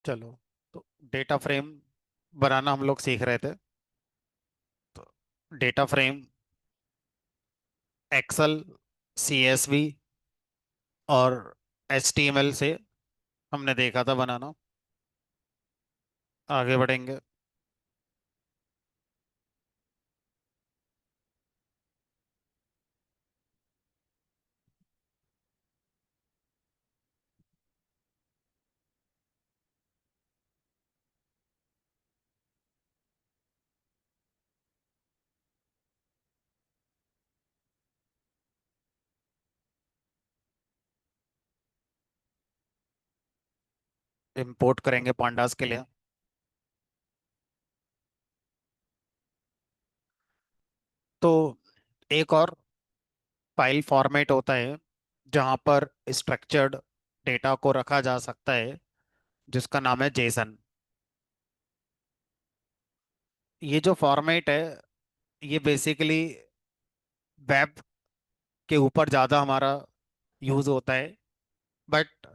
चलो, तो data frame बनाना हम लोग सीख रहे थे। तो डेटा फ्रेम एक्सेल, सीएसवी और एचटीएमएल से हमने देखा था बनाना। आगे बढ़ेंगे। इंपोर्ट करेंगे पांडास के लिए। तो एक और फाइल फॉर्मेट होता है जहां पर स्ट्रक्चर्ड डेटा को रखा जा सकता है, जिसका नाम है जेसन। ये जो फॉर्मेट है, ये बेसिकली वेब के ऊपर ज़्यादा हमारा यूज़ होता है। बट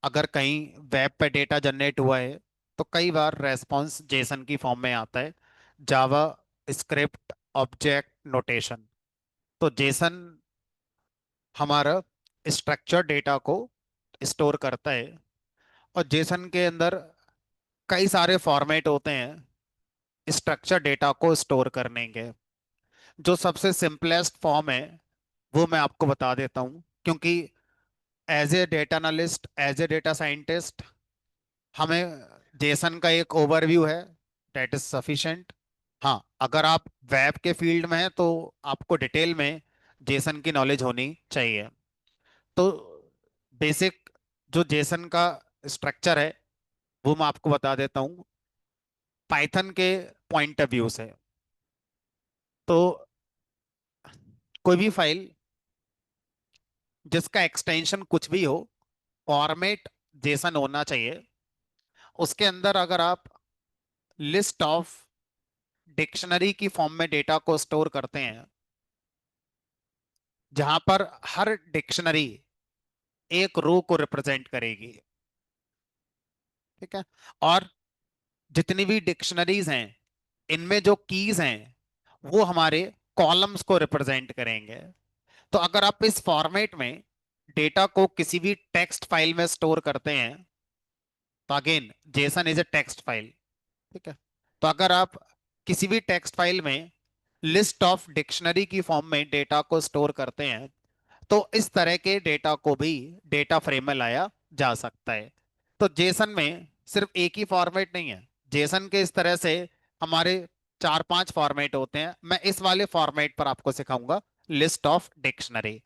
अगर कहीं वेब पे डेटा जनरेट हुआ है तो कई बार रेस्पॉन्स जेसन की फॉर्म में आता है। जावा स्क्रिप्ट ऑब्जेक्ट नोटेशन। तो जेसन हमारा स्ट्रक्चर डेटा को स्टोर करता है। और जेसन के अंदर कई सारे फॉर्मेट होते हैं स्ट्रक्चर डेटा को स्टोर करने के। जो सबसे सिंपलेस्ट फॉर्म है वो मैं आपको बता देता हूँ, क्योंकि as a data analyst, as a data scientist, हमें जेसन का एक ओवरव्यू है, दैट इज सफिशिएंट। हाँ, अगर आप वेब के फील्ड में हैं तो आपको डिटेल में जेसन की नॉलेज होनी चाहिए। तो बेसिक जो जेसन का स्ट्रक्चर है वो मैं आपको बता देता हूँ पाइथन के पॉइंट ऑफ व्यू से। तो कोई भी फाइल जिसका एक्सटेंशन कुछ भी हो, फॉर्मेट जेसन होना चाहिए। उसके अंदर अगर आप लिस्ट ऑफ डिक्शनरी की फॉर्म में डेटा को स्टोर करते हैं, जहां पर हर डिक्शनरी एक रो को रिप्रेजेंट करेगी, ठीक है। और जितनी भी डिक्शनरीज हैं, इनमें जो कीज हैं वो हमारे कॉलम्स को रिप्रेजेंट करेंगे। तो अगर आप इस फॉर्मेट में डेटा को किसी भी टेक्स्ट फाइल में स्टोर करते हैं, तो again Jason is a text file, ठीक है। तो अगर आप किसी भी टेक्स्ट फाइल में लिस्ट ऑफ डिक्शनरी की फॉर्म में डेटा को स्टोर करते हैं, तो इस तरह के डेटा को भी डेटा फ्रेम में लाया जा सकता है। तो जेसन में सिर्फ एक ही फॉर्मेट नहीं है। जेसन के इस तरह से हमारे चार पांच फॉर्मेट होते हैं। मैं इस वाले फॉर्मेट पर आपको सिखाऊंगा, लिस्ट ऑफ डिक्शनरी।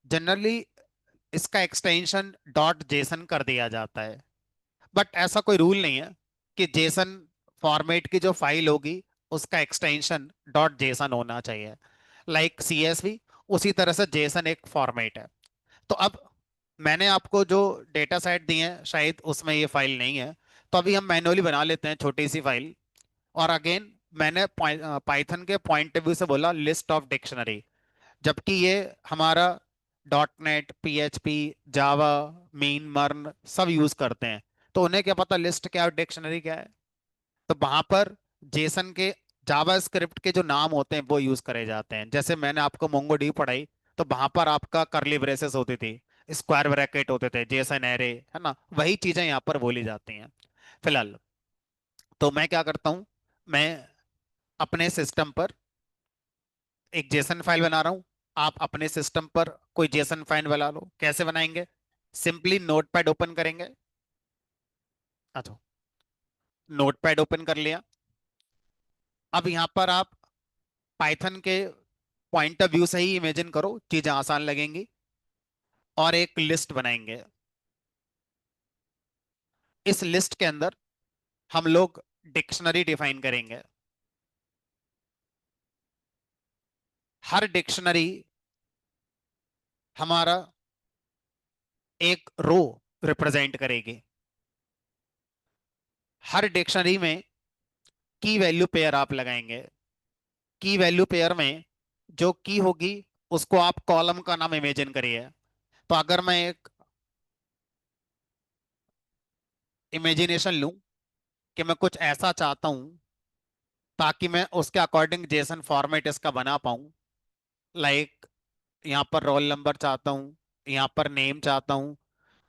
जनरली इसका एक्सटेंशन डॉट जेसन कर दिया जाता है, बट ऐसा कोई रूल नहीं है कि जेसन फॉर्मेट की जो फाइल होगी उसका एक्सटेंशन डॉट जेसन होना चाहिए। लाइक सीएसवी, उसी तरह से जेसन एक फॉर्मेट है। तो अब मैंने आपको जो डेटा सेट दिए हैं शायद उसमें ये फाइल नहीं है, तो अभी हम मैन्युअली बना लेते हैं छोटी सी फाइल। और अगेन मैंने पाइथन के पॉइंट ऑफ व्यू से बोला लिस्ट ऑफ डिक्शनरी, जबकि ये हमारा डॉट नेट, पीएचपी, जावा, मीन, मर्न सब यूज करते हैं। तो उन्हें क्या पता लिस्ट क्या है, डिक्शनरी क्या है। तो वहां पर जेसन के जावा स्क्रिप्ट के जो नाम होते हैं वो यूज करे जाते हैं। जैसे मैंने आपको मोंगोडीबी पढ़ाई, तो वहां पर आपका करली ब्रेसेस होती थी, स्क्वायर ब्रैकेट होते थे, जेसन एरे, है ना, वही चीजें यहाँ पर बोली जाती हैं। फिलहाल तो मैं क्या करता हूँ, मैं अपने सिस्टम पर एक जेसन फाइल बना रहा हूँ। आप अपने सिस्टम पर कोई जेसन फाइल बना लो। कैसे बनाएंगे? सिंपली नोटपैड ओपन करेंगे। अच्छा, नोटपैड ओपन कर लिया। अब यहाँ पर आप पाइथन के पॉइंट ऑफ व्यू से ही इमेजिन करो, चीजें आसान लगेंगी। और एक लिस्ट बनाएंगे। इस लिस्ट के अंदर हम लोग डिक्शनरी डिफाइन करेंगे। हर डिक्शनरी हमारा एक रो रिप्रेजेंट करेगी। हर डिक्शनरी में की वैल्यू पेयर आप लगाएंगे। की वैल्यू पेयर में जो की होगी उसको आप कॉलम का नाम इमेजिन करिए। तो अगर मैं एक इमेजिनेशन लूं कि मैं कुछ ऐसा चाहता हूं ताकि मैं उसके अकॉर्डिंग जेसन फॉर्मेट इसका बना पाऊं। लाइक यहाँ पर रोल नंबर चाहता हूँ, यहाँ पर नेम चाहता हूँ,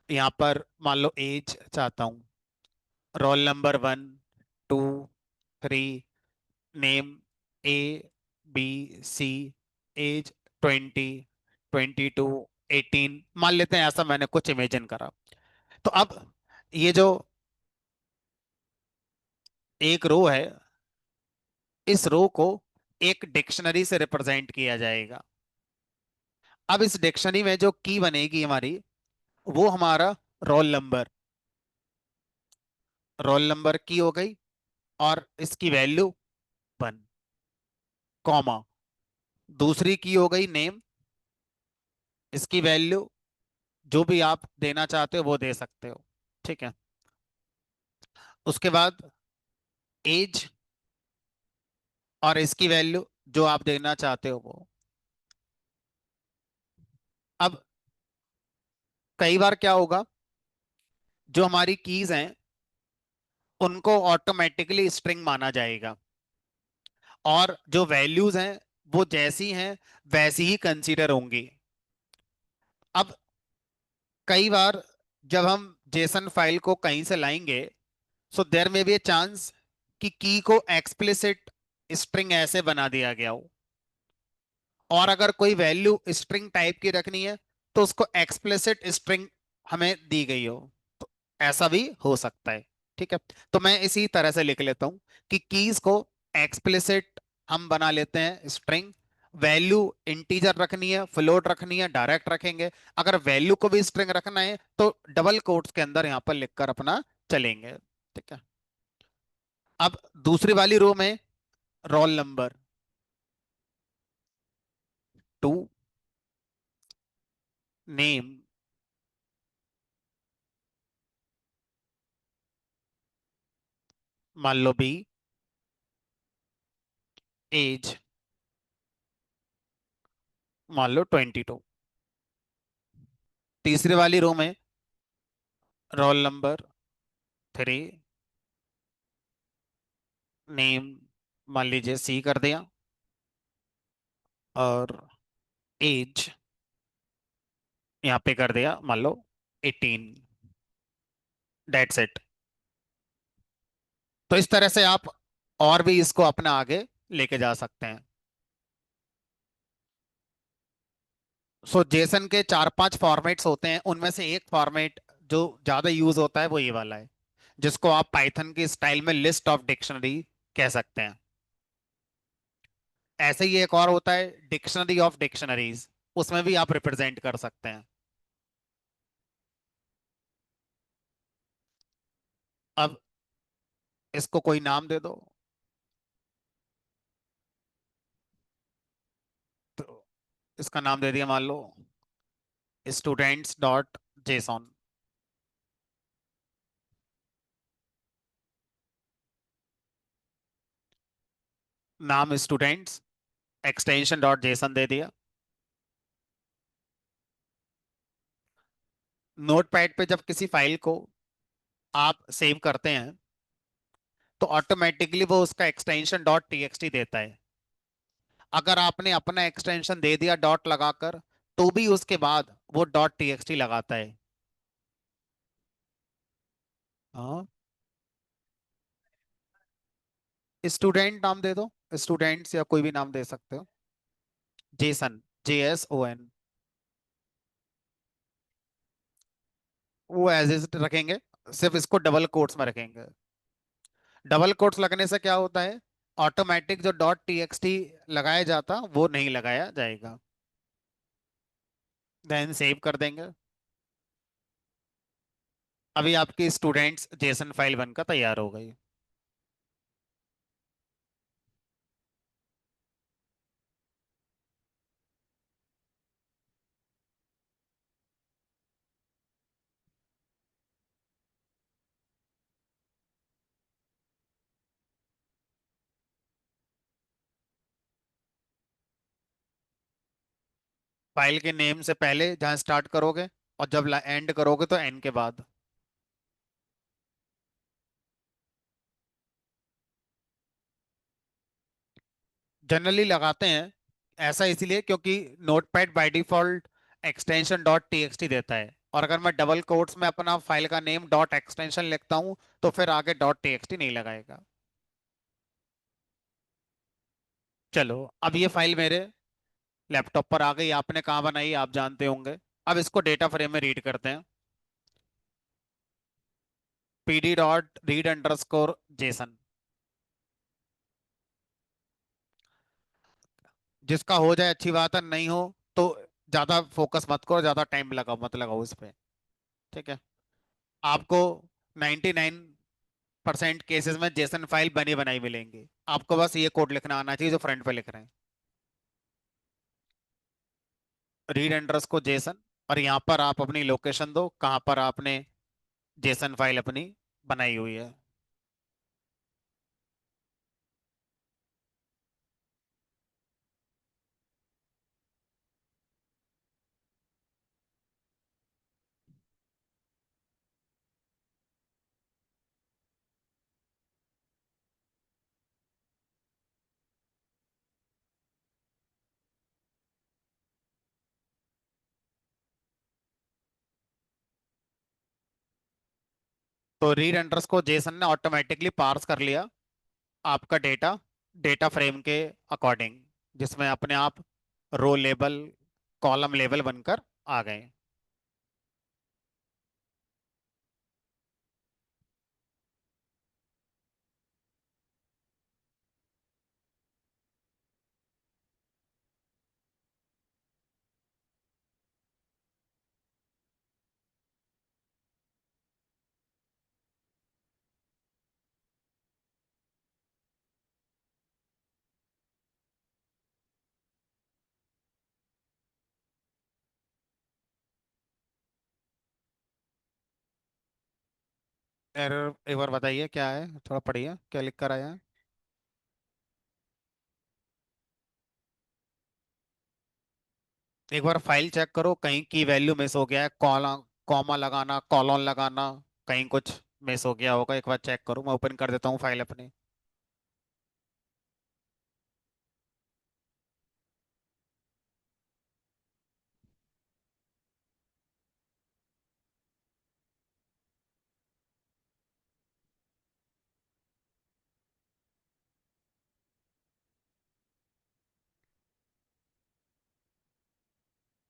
यहाँ पर मान लो एज चाहता हूँ। Roll number 1, 2, 3, name ABC, age 20, 22, 18 मान लेते हैं, ऐसा मैंने कुछ इमेजिन करा। तो अब ये जो एक रो है, इस रो को एक डिक्शनरी से रिप्रेजेंट किया जाएगा। अब इस डिक्शनरी में जो की बनेगी हमारी, वो हमारा रोल नंबर, रोल नंबर की हो गई, और इसकी वैल्यू 1, कॉमा, दूसरी की हो गई नेम, इसकी वैल्यू जो भी आप देना चाहते हो वो दे सकते हो। ठीक है। उसके बाद एज, और इसकी वैल्यू जो आप देना चाहते हो वो। अब कई बार क्या होगा, जो हमारी कीज हैं उनको ऑटोमेटिकली स्ट्रिंग माना जाएगा, और जो वैल्यूज हैं वो जैसी हैं वैसी ही कंसीडर होंगी। अब कई बार जब हम जेसन फाइल को कहीं से लाएंगे, सो देयर में बी ए चांस कि की को एक्सप्लिसिट स्ट्रिंग ऐसे बना दिया गया हो, और अगर कोई वैल्यू स्ट्रिंग टाइप की रखनी है तो उसको एक्सप्लिसिट स्ट्रिंग हमें दी गई हो। तो ऐसा भी हो सकता है। ठीक है। तो मैं इसी तरह से लिख लेता हूं कि कीज को एक्सप्लिसिट हम बना लेते हैं स्ट्रिंग, वैल्यू इंटीजर रखनी है, फ्लोट रखनी है, डायरेक्ट रखेंगे। अगर वैल्यू को भी स्ट्रिंग रखना है तो डबल कोट्स के अंदर यहां पर लिखकर अपना चलेंगे। ठीक है। अब दूसरी वाली रो में रोल नंबर 2, नेम मान लो B, एज मान लो 22। तीसरी वाली रो में रोल नंबर 3, नेम मान लीजिए C कर दिया, और एज यहाँ पे कर दिया मान लो 18। That's it. तो इस तरह से आप और भी इसको अपना आगे लेके जा सकते हैं। सो जेसन के 4-5 फॉर्मेट्स होते हैं, उनमें से एक फॉर्मेट जो ज्यादा यूज होता है वो ये वाला है, जिसको आप पाइथन की स्टाइल में लिस्ट ऑफ डिक्शनरी कह सकते हैं। ऐसे ही एक और होता है डिक्शनरी ऑफ डिक्शनरीज, उसमें भी आप रिप्रेजेंट कर सकते हैं। अब इसको कोई नाम दे दो। तो इसका नाम दे दिया मान लो स्टूडेंट्स डॉट जेसॉन। नाम स्टूडेंट्स, एक्सटेंशन डॉट जेसन दे दिया। नोटपैड पे जब किसी फाइल को आप सेव करते हैं तो ऑटोमेटिकली वो उसका एक्सटेंशन डॉट टीएक्सटी देता है। अगर आपने अपना एक्सटेंशन दे दिया डॉट लगाकर, तो भी उसके बाद वो डॉट टीएक्सटी लगाता है। हाँ, स्टूडेंट नाम दे दो, स्टूडेंट्स या कोई भी नाम दे सकते हो। Jason, JSON। वो एज इज रखेंगे, सिर्फ इसको डबल कोट्स में रखेंगे। डबल कोट्स लगने से क्या होता है, ऑटोमेटिक जो डॉट टीएक्सटी लगाया जाता वो नहीं लगाया जाएगा। देन सेव कर देंगे। अभी आपकी स्टूडेंट्स जेसन फाइल बनकर तैयार हो गई। फाइल के नेम से पहले जहां स्टार्ट करोगे, और जब एंड करोगे तो एन के बाद। जनरली लगाते हैं ऐसा इसलिए क्योंकि notepad by default extension dot TXT देता है, और अगर मैं डबल कोट्स में अपना फाइल का नेम डॉट एक्सटेंशन लिखता हूं तो फिर आगे डॉट टीएक्सटी नहीं लगाएगा। चलो, अब ये फाइल मेरे लैपटॉप पर आ गई, आपने कहाँ बनाई आप जानते होंगे। अब इसको डेटा फ्रेम में रीड करते हैं। PD dot read underscore Jason. जिसका हो जाए अच्छी बात है, नहीं हो तो ज्यादा फोकस मत करो, ज्यादा टाइम लगाओ मत लगाओ उस पे। ठीक है। आपको 99% केसेस में जेसन फाइल बनी बनाई मिलेंगी। आपको बस ये कोड लिखना आना चाहिए जो फ्रंट पे लिख रहे हैं, रीड अंडरस्कोर जेसन। और यहाँ पर आप अपनी लोकेशन दो कहाँ पर आपने जेसन फाइल अपनी बनाई हुई है। तो रीड अंडरस्कोर जेसन ने ऑटोमेटिकली पार्स कर लिया आपका डेटा, डेटा फ्रेम के अकॉर्डिंग, जिसमें अपने आप रो लेबल कॉलम लेबल बनकर आ गए। एरर एक बार बताइए क्या है, थोड़ा पढ़िए क्या लिख कर आया है। एक बार फाइल चेक करो कहीं की वैल्यू मिस हो गया है, कॉमा कॉमा लगाना कॉलन लगाना, कहीं कुछ मिस हो गया होगा, एक बार चेक करो। मैं ओपन कर देता हूँ फाइल अपनी।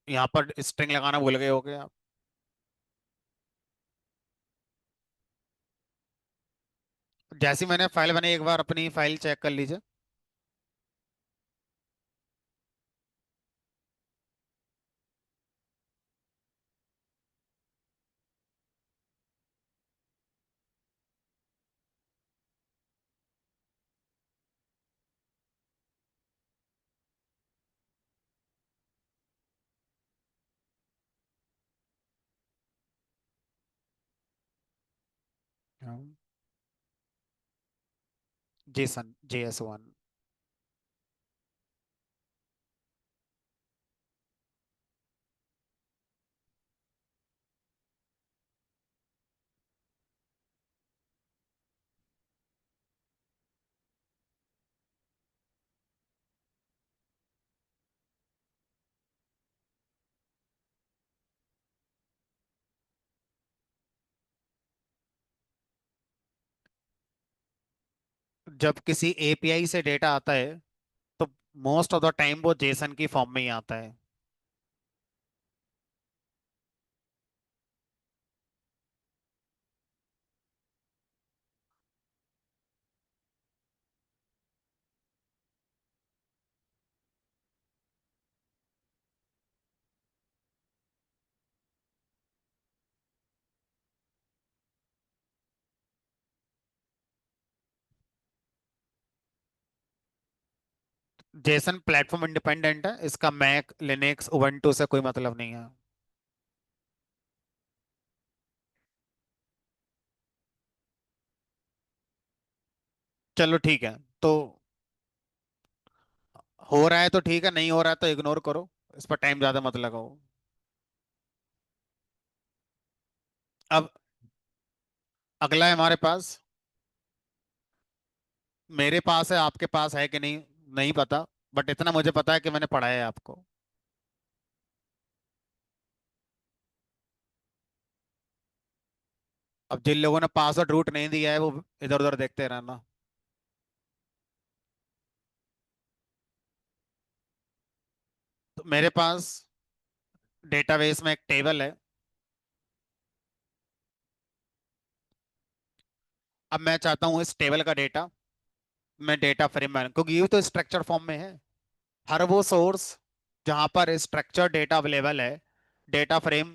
यहाँ पर स्ट्रिंग लगाना भूल गए होगे आप। जैसी मैंने फाइल बनाई एक बार अपनी फाइल चेक कर लीजिए। Jason JS1। जब किसी एपीआई से डेटा आता है तो मोस्ट ऑफ द टाइम वो जेसन की फॉर्म में ही आता है। जेसन प्लेटफॉर्म इंडिपेंडेंट है, इसका मैक लिनक्स उबंटू से कोई मतलब नहीं है। चलो ठीक है। तो हो रहा है तो ठीक है, नहीं हो रहा है तो इग्नोर करो, इस पर टाइम ज्यादा मत लगाओ। अब अगला है हमारे पास, मेरे पास है आपके पास है कि नहीं नहीं पता। बट इतना मुझे पता है कि मैंने पढ़ाया है आपको। अब जिन लोगों ने पासवर्ड रूट नहीं दिया है वो इधर उधर देखते रहना। तो मेरे पास डेटाबेस में एक टेबल है। अब मैं चाहता हूँ इस टेबल का डेटा मैं डेटा फ्रेम में, क्योंकि ये तो स्ट्रक्चर फॉर्म में है। हर वो सोर्स जहां पर स्ट्रक्चर डेटा अवेलेबल है, डेटा फ्रेम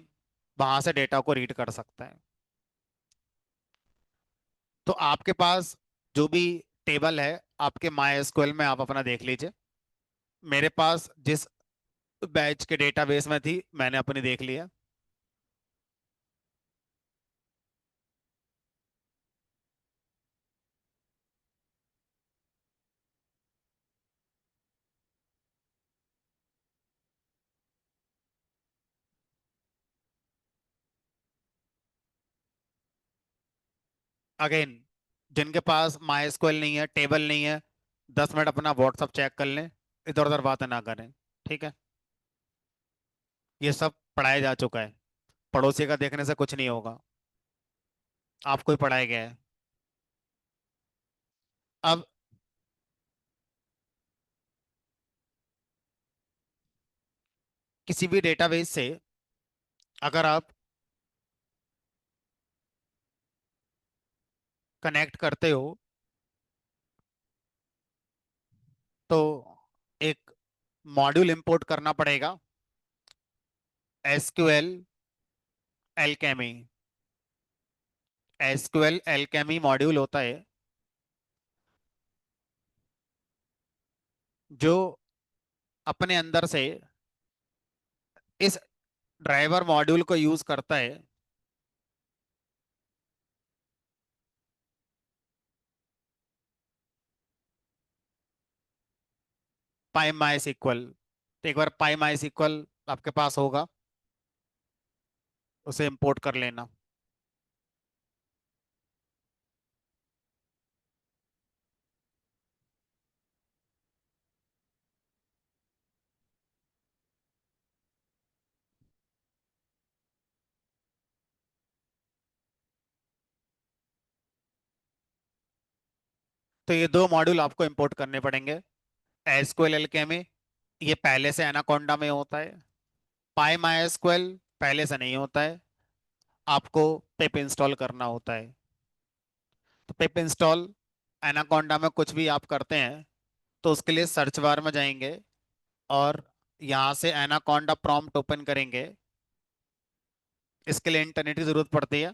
वहां से डेटा को रीड कर सकता है। तो आपके पास जो भी टेबल है आपके माई एसक्यूएल में, आप अपना देख लीजिए। मेरे पास जिस बैच के डेटाबेस में थी मैंने अपनी देख लिया। अगेन, जिनके पास माई एसक्यूएल नहीं है, टेबल नहीं है, 10 मिनट अपना व्हाट्सअप चेक कर लें, इधर उधर बातें ना करें। ठीक है, ये सब पढ़ाया जा चुका है। पड़ोसी का देखने से कुछ नहीं होगा, आपको ही पढ़ाया गया है। अब किसी भी डेटाबेस से अगर आप कनेक्ट करते हो तो एक मॉड्यूल इंपोर्ट करना पड़ेगा, SQL alchemy. SQL alchemy module होता है जो अपने अंदर से इस ड्राइवर मॉड्यूल को यूज करता है। पाई माई सीक्वल, तो एक बार पाई माई सीक्वल आपके पास होगा, उसे इंपोर्ट कर लेना। तो ये दो मॉड्यूल आपको इंपोर्ट करने पड़ेंगे। एसक्यूएल एल्केमी ये पहले से एनाकोंडा में होता है। पाई माई एसक्यूएल पहले से नहीं होता है, आपको पिप इंस्टॉल करना होता है। तो पिप इंस्टॉल एनाकोंडा में कुछ भी आप करते हैं तो उसके लिए सर्च बार में जाएंगे और यहाँ से एनाकोंडा प्रॉम्प्ट ओपन करेंगे। इसके लिए इंटरनेट की जरूरत पड़ती है।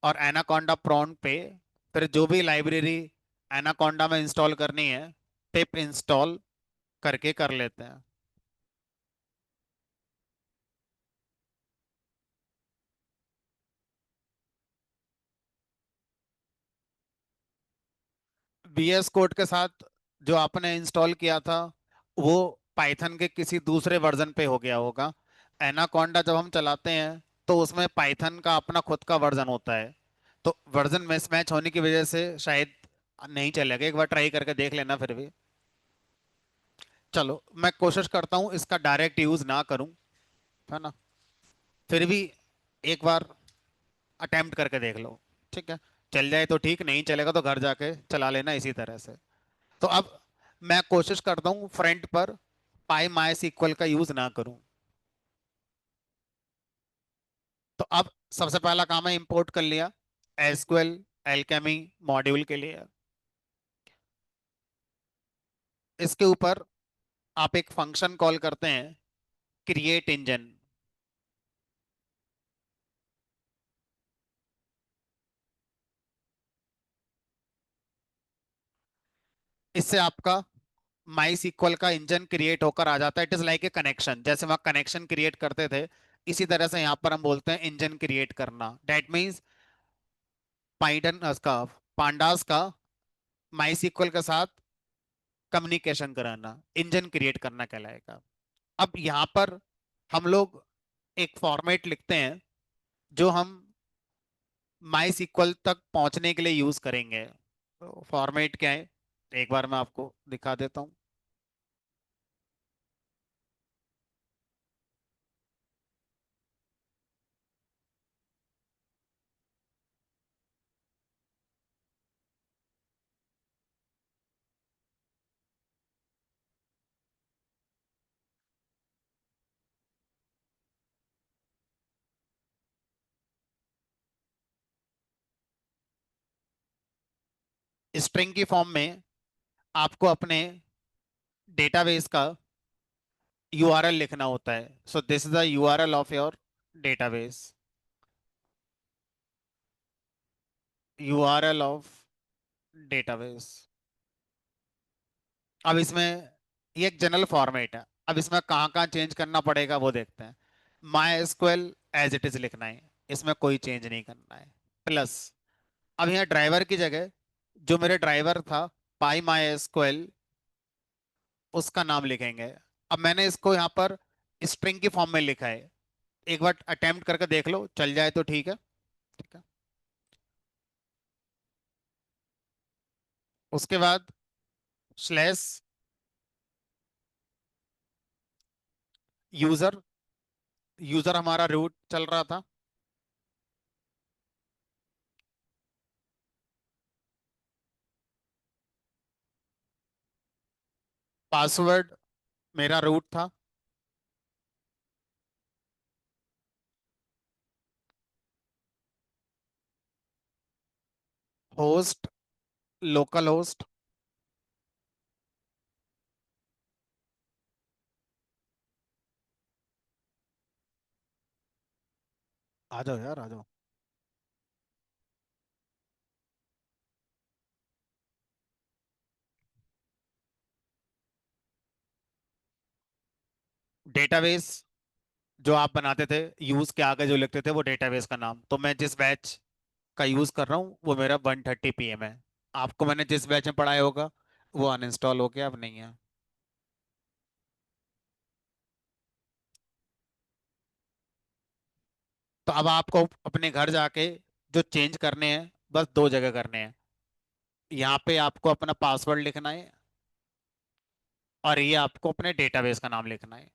और एनाकोंडा प्रॉम्प्ट पे फिर जो भी लाइब्रेरी एनाकोंडा में इंस्टॉल करनी है, पिप इंस्टॉल करके कर लेते हैं। VS कोड के साथ जो आपने इंस्टॉल किया था वो पाइथन के किसी दूसरे वर्जन पे हो गया होगा। एनाकोंडा जब हम चलाते हैं तो उसमें पाइथन का अपना खुद का वर्जन होता है, तो वर्जन मिसमैच होने की वजह से शायद नहीं चलेगा। एक बार ट्राई करके देख लेना फिर भी। चलो मैं कोशिश करता हूँ इसका डायरेक्ट यूज ना करूँ, है ना। फिर भी एक बार अटेम्प्ट करके देख लो। ठीक है, चल जाए तो ठीक, नहीं चलेगा तो घर जाके चला लेना इसी तरह से। तो अब मैं कोशिश करता हूँ फ्रंट पर पाई माई सीक्वल का यूज ना करूं। तो अब सबसे पहला काम है इंपोर्ट कर लिया एसक्यूएल एल्केमी मॉड्यूल के लिए। इसके ऊपर आप एक फंक्शन कॉल करते हैं, क्रिएट इंजन। इससे आपका माई सीक्वल का इंजन क्रिएट होकर आ जाता है। It is like a connection, जैसे वहां कनेक्शन क्रिएट करते थे इसी तरह से यहाँ पर हम बोलते हैं इंजन क्रिएट करना। दैट मीन्स पाइडन का पांडास का माई सीक्वल के साथ कम्युनिकेशन कराना, इंजन क्रिएट करना कहलाएगा। अब यहाँ पर हम लोग एक फॉर्मेट लिखते हैं जो हम माई सीक्वल तक पहुंचने के लिए यूज करेंगे। तो फॉर्मेट क्या है, एक बार मैं आपको दिखा देता हूँ। स्ट्रिंग की फॉर्म में आपको अपने डेटाबेस का यूआरएल लिखना होता है। So this is the URL of your database, URL of database. अब इसमें ये एक जनरल फॉर्मेट है। अब इसमें कहाँ कहाँ चेंज करना पड़ेगा वो देखते हैं। MySQL as it is लिखना है, इसमें कोई चेंज नहीं करना है। प्लस अब यहाँ ड्राइवर की जगह जो मेरे ड्राइवर था पाई माई एसक्यूएल, उसका नाम लिखेंगे। अब मैंने इसको यहाँ पर स्ट्रिंग की फॉर्म में लिखा है। एक बार अटेम्प्ट करके देख लो, चल जाए तो ठीक है। ठीक है, उसके बाद स्लैश यूजर, यूजर हमारा रूट चल रहा था। पासवर्ड मेरा रूट था। Host local host. आ जाओ यार, आ जाओ। डेटाबेस जो आप बनाते थे, यूज के आगे जो लिखते थे वो डेटाबेस का नाम। तो मैं जिस बैच का यूज कर रहा हूँ वो मेरा 1:30 PM है। आपको मैंने जिस बैच में पढ़ाया होगा वो अनइंस्टॉल हो गया, अब नहीं है। तो अब आपको अपने घर जाके जो चेंज करने हैं बस दो जगह करने हैं। यहाँ पे आपको अपना पासवर्ड लिखना है और ये आपको अपने डेटाबेस का नाम लिखना है।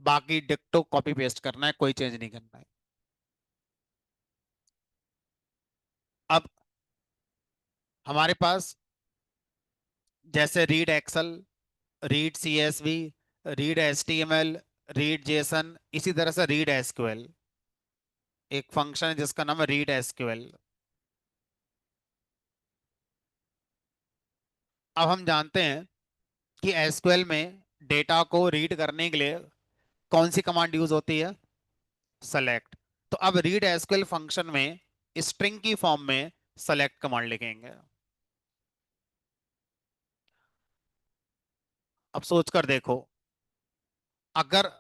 बाकी डिक्टो कॉपी पेस्ट करना है, कोई चेंज नहीं करना है। अब हमारे पास जैसे read Excel, read CSV, read HTML, read JSON, इसी तरह से रीड एसक्यूएल, एक फंक्शन है जिसका नाम है रीड एसक्यूएल। अब हम जानते हैं कि एसक्यूएल में डेटा को रीड करने के लिए कौन सी कमांड यूज होती है? सेलेक्ट। तो अब रीड एसक्यूएल फंक्शन में स्ट्रिंग की फॉर्म में सेलेक्ट कमांड लिखेंगे। अब सोच कर देखो, अगर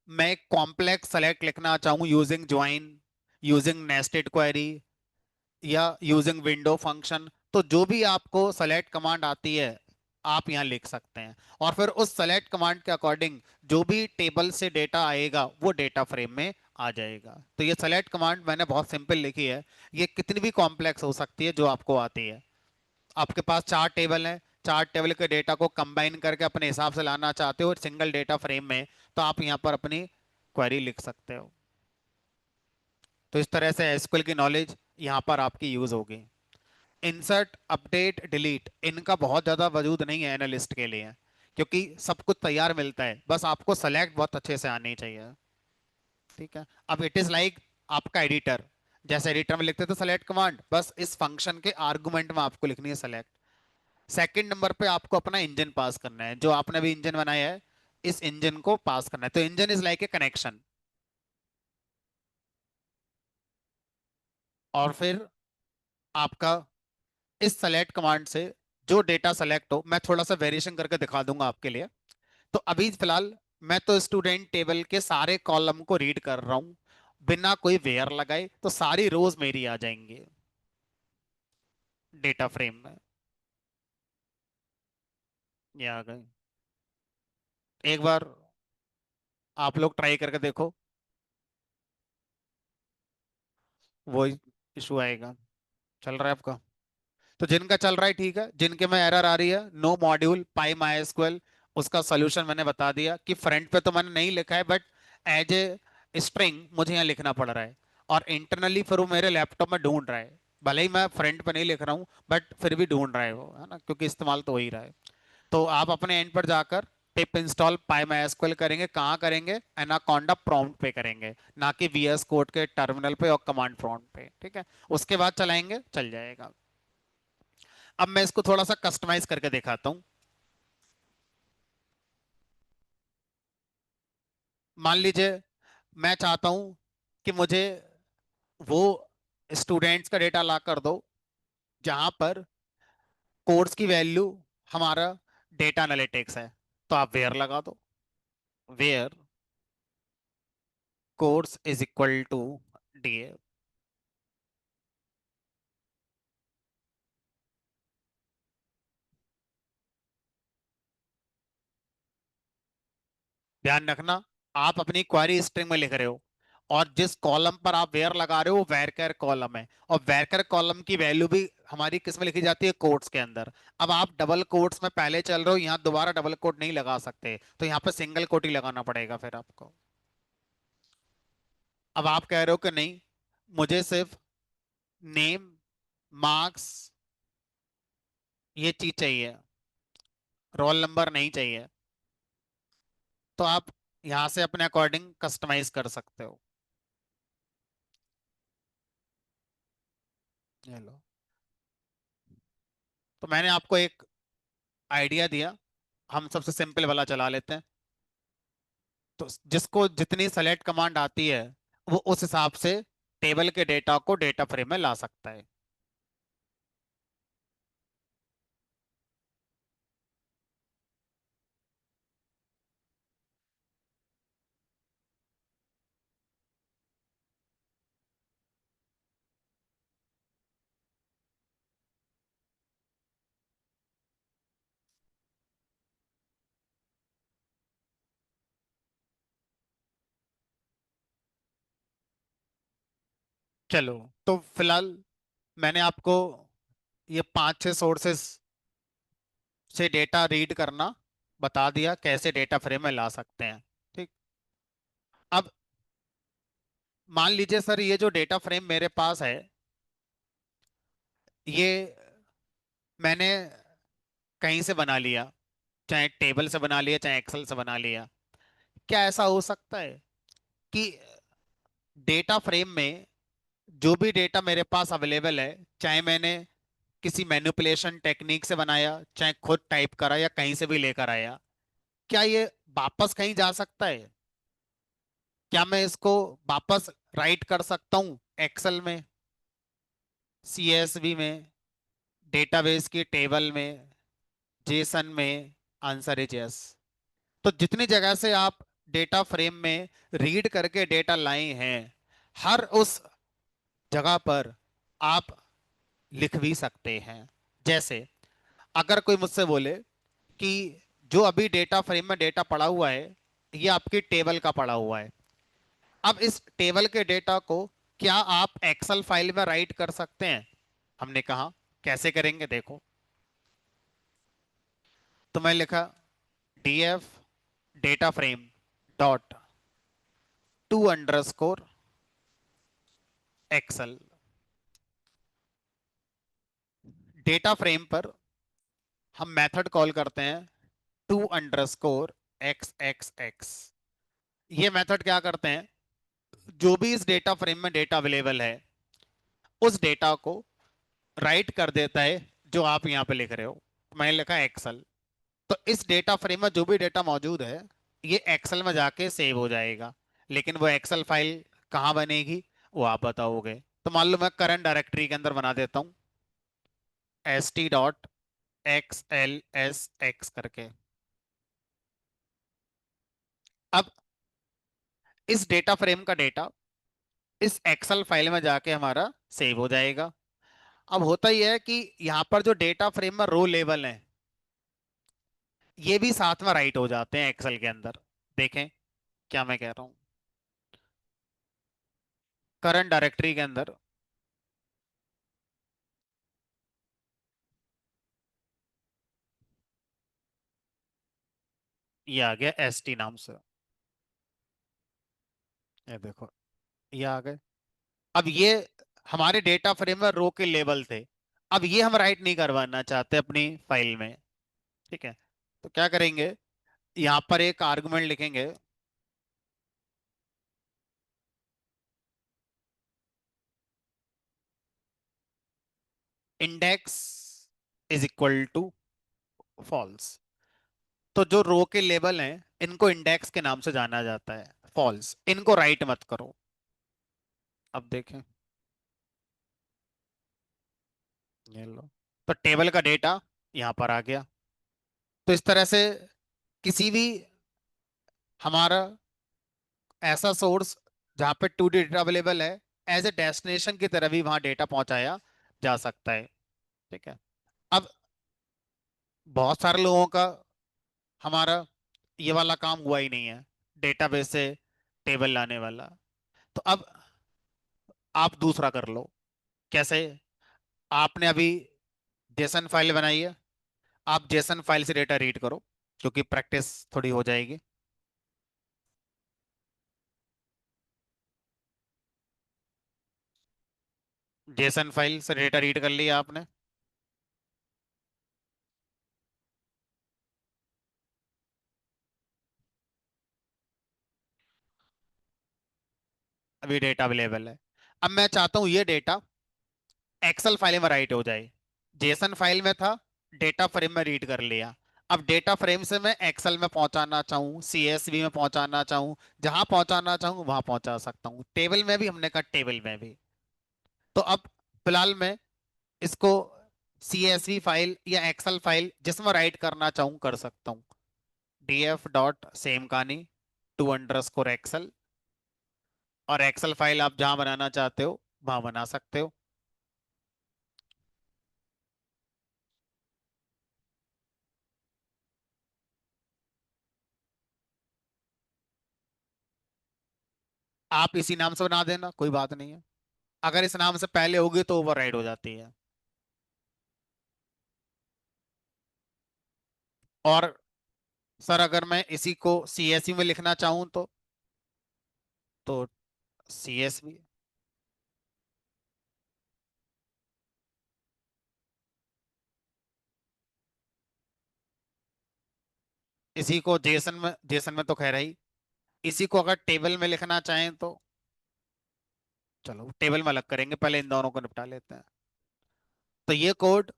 मैं कॉम्प्लेक्स सेलेक्ट लिखना चाहूँ using join, using nested query, या यूजिंग विंडो फंक्शन, तो जो भी आपको सेलेक्ट कमांड आती है आप यहाँ लिख सकते हैं। और फिर उस सेलेक्ट कमांड के अकॉर्डिंग जो भी टेबल से डेटा आएगा वो डेटा फ्रेम में आ जाएगा। तो ये सेलेक्ट कमांड मैंने बहुत सिंपल लिखी है। ये कितनी भी कॉम्प्लेक्स हो सकती है जो आपको आती है। आपके पास चार टेबल हैं, चार टेबल के डेटा को कंबाइन करके अपने हिसाब से लाना चाहते हो सिंगल डेटा फ्रेम में, तो आप यहाँ पर अपनी क्वेरी लिख सकते हो। तो इस तरह से एसक्यूएल की नॉलेज यहाँ पर आपकी यूज होगी। इंसर्ट अपडेट डिलीट इनका बहुत ज्यादा वजूद नहीं है एनालिस्ट के लिए, क्योंकि सब कुछ तैयार मिलता है, बस आपको सेलेक्ट बहुत अच्छे से आनी चाहिए। ठीक है, अब इट इज लाइक आपका एडिटर, जैसे एडिटर में लिखते थे सेलेक्ट कमांड, बस इस फंक्शन के आर्गुमेंट में आपको लिखनी है सेलेक्ट। सेकंड नंबर पे आपको अपना इंजन पास करना है, जो आपने भी इंजन बनाया है इस इंजन को पास करना है। तो engine is like a connection. और फिर आपका इस सेलेक्ट कमांड से जो डेटा सेलेक्ट हो, मैं थोड़ा सा वेरिएशन करके दिखा दूंगा आपके लिए। तो अभी फिलहाल मैं तो स्टूडेंट टेबल के सारे कॉलम को रीड कर रहा हूं बिना कोई वेयर लगाए, तो सारी रोज मेरी आ जाएंगी डेटा फ्रेम में। ये आ गए। एक बार आप लोग ट्राई करके देखो, वो इशू आएगा। चल रहा है आपका? तो जिनका चल रहा है ठीक है, जिनके में एरर आ रही है no module PyMySQL, उसका सोल्यूशन मैंने बता दिया कि फ्रंट पे तो मैंने नहीं लिखा है, बट एज ए स्ट्रिंग मुझे यहाँ लिखना पड़ रहा है। और इंटरनली फिर वो मेरे लैपटॉप में ढूंढ रहा है, भले ही मैं फ्रंट पे नहीं लिख रहा हूँ बट फिर भी ढूंढ रहा है वो, है ना, क्योंकि इस्तेमाल तो हो ही रहा है। तो आप अपने एंड पर जाकर पिप इंस्टॉल पाई माई एसक्यूएल करेंगे, कहाँ करेंगे? एनाकोंडा प्रॉम्प्ट पे करेंगे, ना कि वीएस कोड के टर्मिनल पे और कमांड प्रॉम्प्ट पे। ठीक है, उसके बाद चलाएंगे, चल जाएगा। अब मैं इसको थोड़ा सा कस्टमाइज करके दिखाता हूं। मान लीजिए मैं चाहता हूं कि मुझे वो स्टूडेंट्स का डेटा ला कर दो जहां पर कोर्स की वैल्यू हमारा डेटा एनालिटिक्स है। तो आप वेयर लगा दो, where course is equal to DA. ध्यान रखना, आप अपनी क्वेरी स्ट्रिंग में लिख रहे हो और जिस कॉलम पर आप वेयर लगा रहे हो वो वेरकर कॉलम है, और वेरकर कॉलम की वैल्यू भी हमारी किस में लिखी जाती है, कोट्स के अंदर। अब आप डबल कोट्स में पहले चल रहे हो, यहाँ दोबारा डबल कोट नहीं लगा सकते, तो यहाँ पे सिंगल कोट ही लगाना पड़ेगा फिर आपको। अब आप कह रहे हो कि नहीं, मुझे सिर्फ नेम, मार्क्स, ये चीज चाहिए, रोल नंबर नहीं चाहिए, तो आप यहाँ से अपने अकॉर्डिंग कस्टमाइज कर सकते हो। ये लो, तो मैंने आपको एक आइडिया दिया, हम सबसे सिंपल वाला चला लेते हैं। तो जिसको जितनी सेलेक्ट कमांड आती है वो उस हिसाब से टेबल के डेटा को डेटा फ्रेम में ला सकता है। चलो, तो फिलहाल मैंने आपको ये 5-6 सोर्सेस से डेटा रीड करना बता दिया, कैसे डेटा फ्रेम में ला सकते हैं। ठीक। अब मान लीजिए सर, ये जो डेटा फ्रेम मेरे पास है, ये मैंने कहीं से बना लिया, चाहे टेबल से बना लिया चाहे एक्सेल से बना लिया। क्या ऐसा हो सकता है कि डेटा फ्रेम में जो भी डेटा मेरे पास अवेलेबल है, चाहे मैंने किसी मैनिपुलेशन टेक्निक से बनाया, चाहे खुद टाइप करा या कहीं से भी लेकर आया, क्या ये वापस कहीं जा सकता है? क्या मैं इसको वापस राइट कर सकता हूँ एक्सेल में, सीएसवी में, डेटाबेस की टेबल में, जेसन में? Answer is yes. तो जितनी जगह से आप डेटा फ्रेम में रीड करके डेटा लाए हैं, हर उस जगह पर आप लिख भी सकते हैं। जैसे अगर कोई मुझसे बोले कि जो अभी डेटा फ्रेम में डेटा पड़ा हुआ है, ये आपकी टेबल का पड़ा हुआ है, अब इस टेबल के डेटा को क्या आप एक्सेल फाइल में राइट कर सकते हैं? हमने कहा कैसे करेंगे, देखो। तो मैं लिखा DF data frame dot to underscore Excel. Data frame पर हम मेथड कॉल करते हैं to underscore X X X. ये मेथड क्या करते हैं, जो भी इस डेटा फ्रेम में डेटा अवेलेबल है उस डेटा को राइट कर देता है जो आप यहाँ पे लिख रहे हो। मैंने लिखा एक्सेल, तो इस डेटा फ्रेम में जो भी डेटा मौजूद है ये एक्सेल में जाके सेव हो जाएगा। लेकिन वो एक्सेल फाइल कहाँ बनेगी, वो आप बताओगे। तो मान लो मैं करंट डायरेक्टरी के अंदर बना देता हूँ, S T dot x L S x करके। अब इस डेटा फ्रेम का डेटा इस एक्सेल फाइल में जाके हमारा सेव हो जाएगा। अब होता ही है कि यहाँ पर जो डेटा फ्रेम में रो लेवल है ये भी साथ में राइट हो जाते हैं एक्सेल के अंदर। देखें क्या मैं कह रहा हूँ, करंट डायरेक्टरी के अंदर ये आ गया एस टी नाम से। ये देखो, ये आ गए। अब ये हमारे डेटा फ्रेम में रो के लेवल थे, अब ये हम राइट नहीं करवाना चाहते अपनी फाइल में। ठीक है, तो क्या करेंगे, यहाँ पर एक आर्गुमेंट लिखेंगे, index is equal to false. तो जो रो के लेबल हैं इनको इंडेक्स के नाम से जाना जाता है, फॉल्स, इनको राइट मत करो। अब देखें, ये लो, तो टेबल का डेटा यहां पर आ गया। तो इस तरह से किसी भी हमारा ऐसा सोर्स जहां पे 2D डेटा अवेलेबल है, एज ए डेस्टिनेशन की तरह भी वहां डेटा पहुंचाया जा सकता है। ठीक है। अब बहुत सारे लोगों का हमारा ये वाला काम हुआ ही नहीं है, डेटाबेस से टेबल लाने वाला। तो अब आप दूसरा कर लो। कैसे? आपने अभी जेसन फाइल बनाई है, आप जेसन फाइल से डेटा रीड करो, क्योंकि प्रैक्टिस थोड़ी हो जाएगी। जेसन फाइल से डेटा रीड कर लिया आपने। अभी डेटा अवेलेबल है। अब मैं चाहता हूं ये डेटा एक्सेल फाइल में राइट हो जाए। जेसन फाइल में था, डेटा फ्रेम में रीड कर लिया। अब डेटा फ्रेम से मैं एक्सेल में पहुंचाना चाहूँ, सीएसवी में पहुंचाना चाहूँ, जहां पहुंचाना चाहूँ वहां पहुंचा सकता हूँ। टेबल में भी, हमने कहा टेबल में भी। तो अब फिलहाल मैं इसको सीएसवी फाइल या एक्सेल फाइल जिसमें राइट करना चाहूँ कर सकता हूँ। डीएफ डॉट सेम कहानी टू अंडरस्कोर एक्सेल, और एक्सेल फाइल आप जहां बनाना चाहते हो वहां बना सकते हो। आप इसी नाम से बना देना, कोई बात नहीं है। अगर इस नाम से पहले होगी तो ओवरराइड हो जाती है। और सर अगर मैं इसी को सीएसवी में लिखना चाहूँ तो सीएसवी, इसी को जेसन में, जेसन में तो खैर है ही। इसी को अगर टेबल में लिखना चाहें तो चलो टेबल में अलग करेंगे, पहले इन दोनों को निपटा लेते हैं। तो ये कोड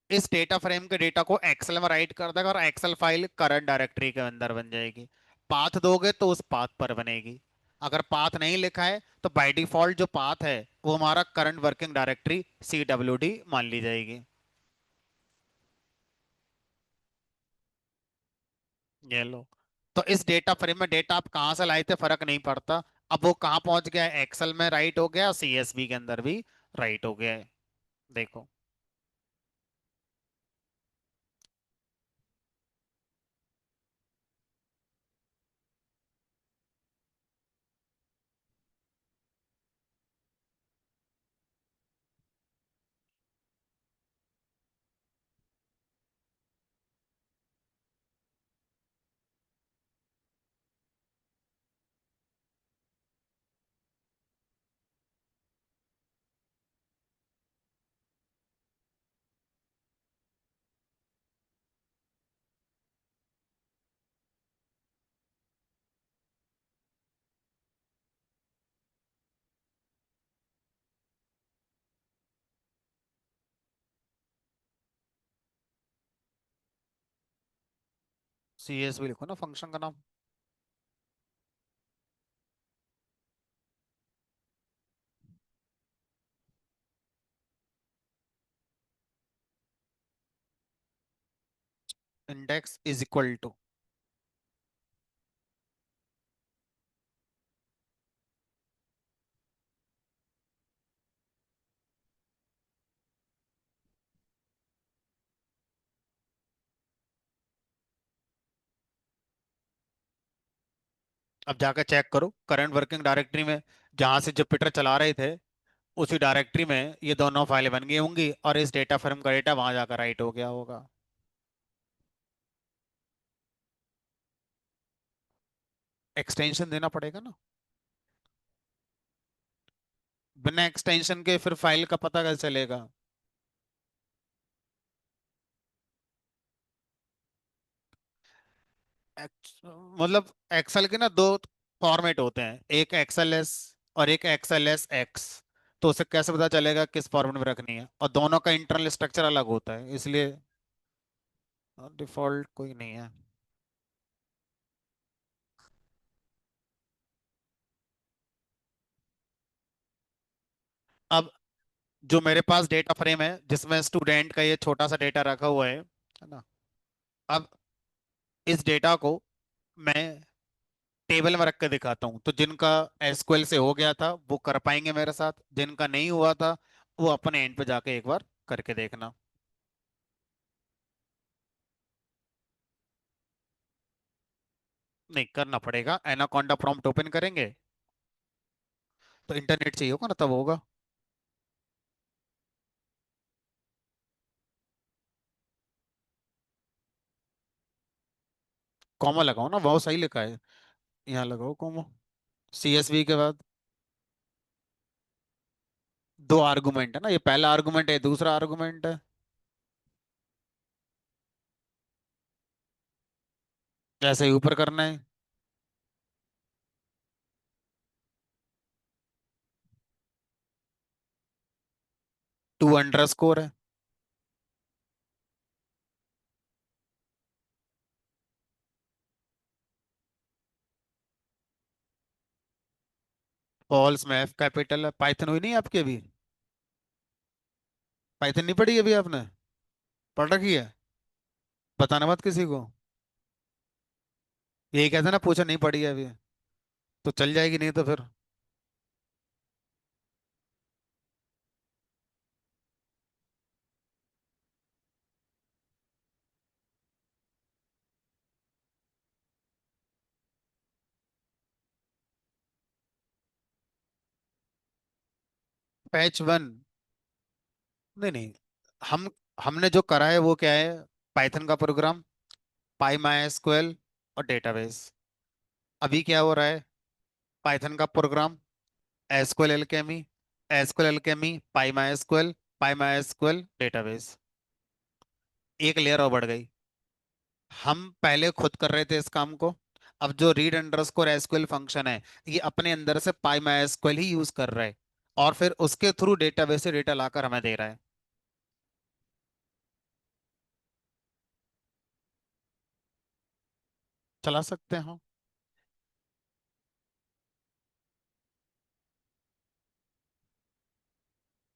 इस डेटा फ्रेम के डेटा को एक्सेल में राइट कर देगा, और एक्सेल फाइल करंट डायरेक्टरी के अंदर बन जाएगी। पाथ दोगे तो उस पाथ पर बनेगी। अगर पाथ नहीं लिखा है तो बाय डिफॉल्ट जो पाथ है वो हमारा करंट वर्किंग डायरेक्टरी CWD मान ली जाएगी। ये लो। तो इस डेटा फ्रेम में डेटा आप कहाँ से लाए थे फर्क नहीं पड़ता। अब वो कहाँ पहुंच गया है, एक्सेल में राइट हो गया, सीएसवी के अंदर भी राइट हो गया है। देखो, सीएसवी लिखो ना फंक्शन का नाम। इंडेक्स इज इक्वल टू, अब जाकर चेक करो करंट वर्किंग डायरेक्टरी में, जहां से जुपिटर चला रहे थे उसी डायरेक्टरी में ये दोनों फाइलें बन गई होंगी, और इस डेटा फ्रेम का डेटा वहां जाकर राइट हो गया होगा। एक्सटेंशन देना पड़ेगा ना। बिना एक्सटेंशन के फिर फाइल का पता कैसे चलेगा? मतलब एक्सेल के ना दो फॉर्मेट होते हैं, एक एक्सएलएस और एक एक्सएलएस एक्स। तो उसे कैसे पता चलेगा किस फॉर्मेट में रखनी है, और दोनों का इंटरनल स्ट्रक्चर अलग होता है, इसलिए डिफॉल्ट कोई नहीं है। अब जो मेरे पास डेटा फ्रेम है जिसमें स्टूडेंट का ये छोटा सा डेटा रखा हुआ है ना। अब इस डेटा को मैं टेबल में रख के दिखाता हूँ, तो जिनका एसक्यूएल से हो गया था वो कर पाएंगे मेरे साथ, जिनका नहीं हुआ था वो अपने एंड पे जाके एक बार करके देखना। नहीं करना पड़ेगा, एनाकोंडा प्रॉम्प्ट ओपन करेंगे तो इंटरनेट चाहिए होगा ना, तब होगा। कॉमा लगाओ ना, बहुत सही लिखा है, यहाँ लगाओ कॉमा, सीएसवी के बाद दो आर्गुमेंट है ना, ये पहला आर्गुमेंट है, दूसरा आर्गुमेंट है। जैसे ही ऊपर करना है। टू अंडर स्कोर है। फॉल्स में एफ कैपिटल है, पाइथन हुई नहीं आपकी अभी? पाइथन नहीं पढ़ी अभी आपने? पढ़ रखी है? बताना मत किसी को। यही कहते हैं ना, पूछा नहीं पड़ी है अभी, तो चल जाएगी, नहीं तो फिर। Patch one? नहीं नहीं, हम हमने जो करा है वो क्या है, पाइथन का प्रोग्राम, पाई माई एसक्यूएल और डेटाबेस। अभी क्या हो रहा है, पाइथन का program, SQLAlchemy, SQLAlchemy PyMySQL, PyMySQL database, एक लेयर और बढ़ गई। हम पहले खुद कर रहे थे इस काम को, अब जो रीड अंडरस्कोर एसक्यूएल फंक्शन है ये अपने अंदर से पाई माई एसक्यूएल ही यूज कर रहा है, और फिर उसके थ्रू डेटाबेस से डेटा लाकर हमें दे रहा है। चला सकते हैं।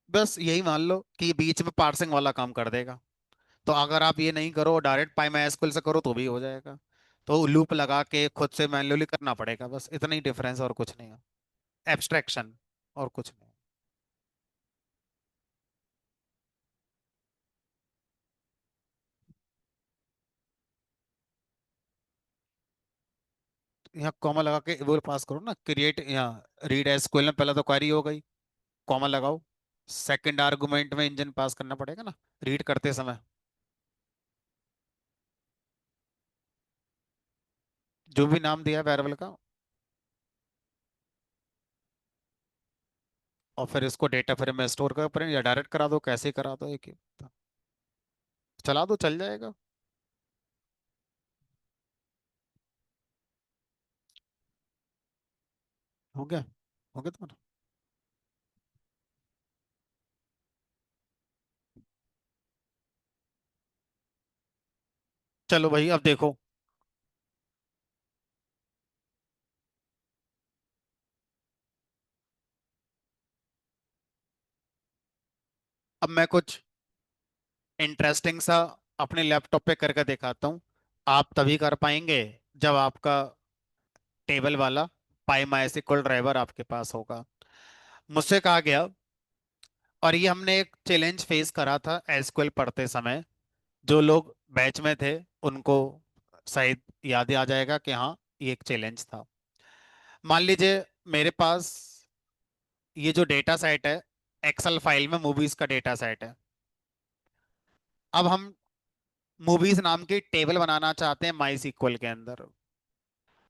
बस यही मान लो कि बीच में पार्सिंग वाला काम कर देगा, तो अगर आप ये नहीं करो, डायरेक्ट पाई माई एसक्यूएल से करो तो भी हो जाएगा, तो लूप लगा के खुद से मैन्युअली करना पड़ेगा, बस इतना ही डिफरेंस, और कुछ नहीं है। एब्स्ट्रैक्शन, और कुछ नहीं। यहाँ कॉमा लगा के वो पास करो ना, क्रिएट, यहाँ रीड एसक्यूएल में पहले तो क्वेरी हो गई, कॉमा लगाओ, सेकंड आर्गुमेंट में इंजन पास करना पड़ेगा ना रीड करते समय, जो भी नाम दिया है वेरिएबल का, और फिर इसको डेटा फ्रेम में स्टोर कर पड़े या डायरेक्ट करा दो, कैसे ही करा दो, एक ही चला दो, चल जाएगा। हो गया, हो गया तुम्हारा। चलो भाई अब देखो। अब मैं कुछ इंटरेस्टिंग सा अपने लैपटॉप पे करके दिखाता हूँ, आप तभी कर पाएंगे जब आपका टेबल वाला पाई माइस्क्ल ड्राइवर आपके पास होगा। मुझसे कहा गया, और ये हमने एक चैलेंज फेस करा था एसक्यूएल पढ़ते समय, जो लोग बैच में थे उनको शायद याद ही आ जाएगा कि हाँ ये एक चैलेंज था। मान लीजिए मेरे पास ये जो डेटा सेट है, एक्सेल फाइल में मूवीज का डेटा सेट है। अब हम मूवीज नाम की टेबल बनाना चाहते हैं माई सीक्वल के अंदर।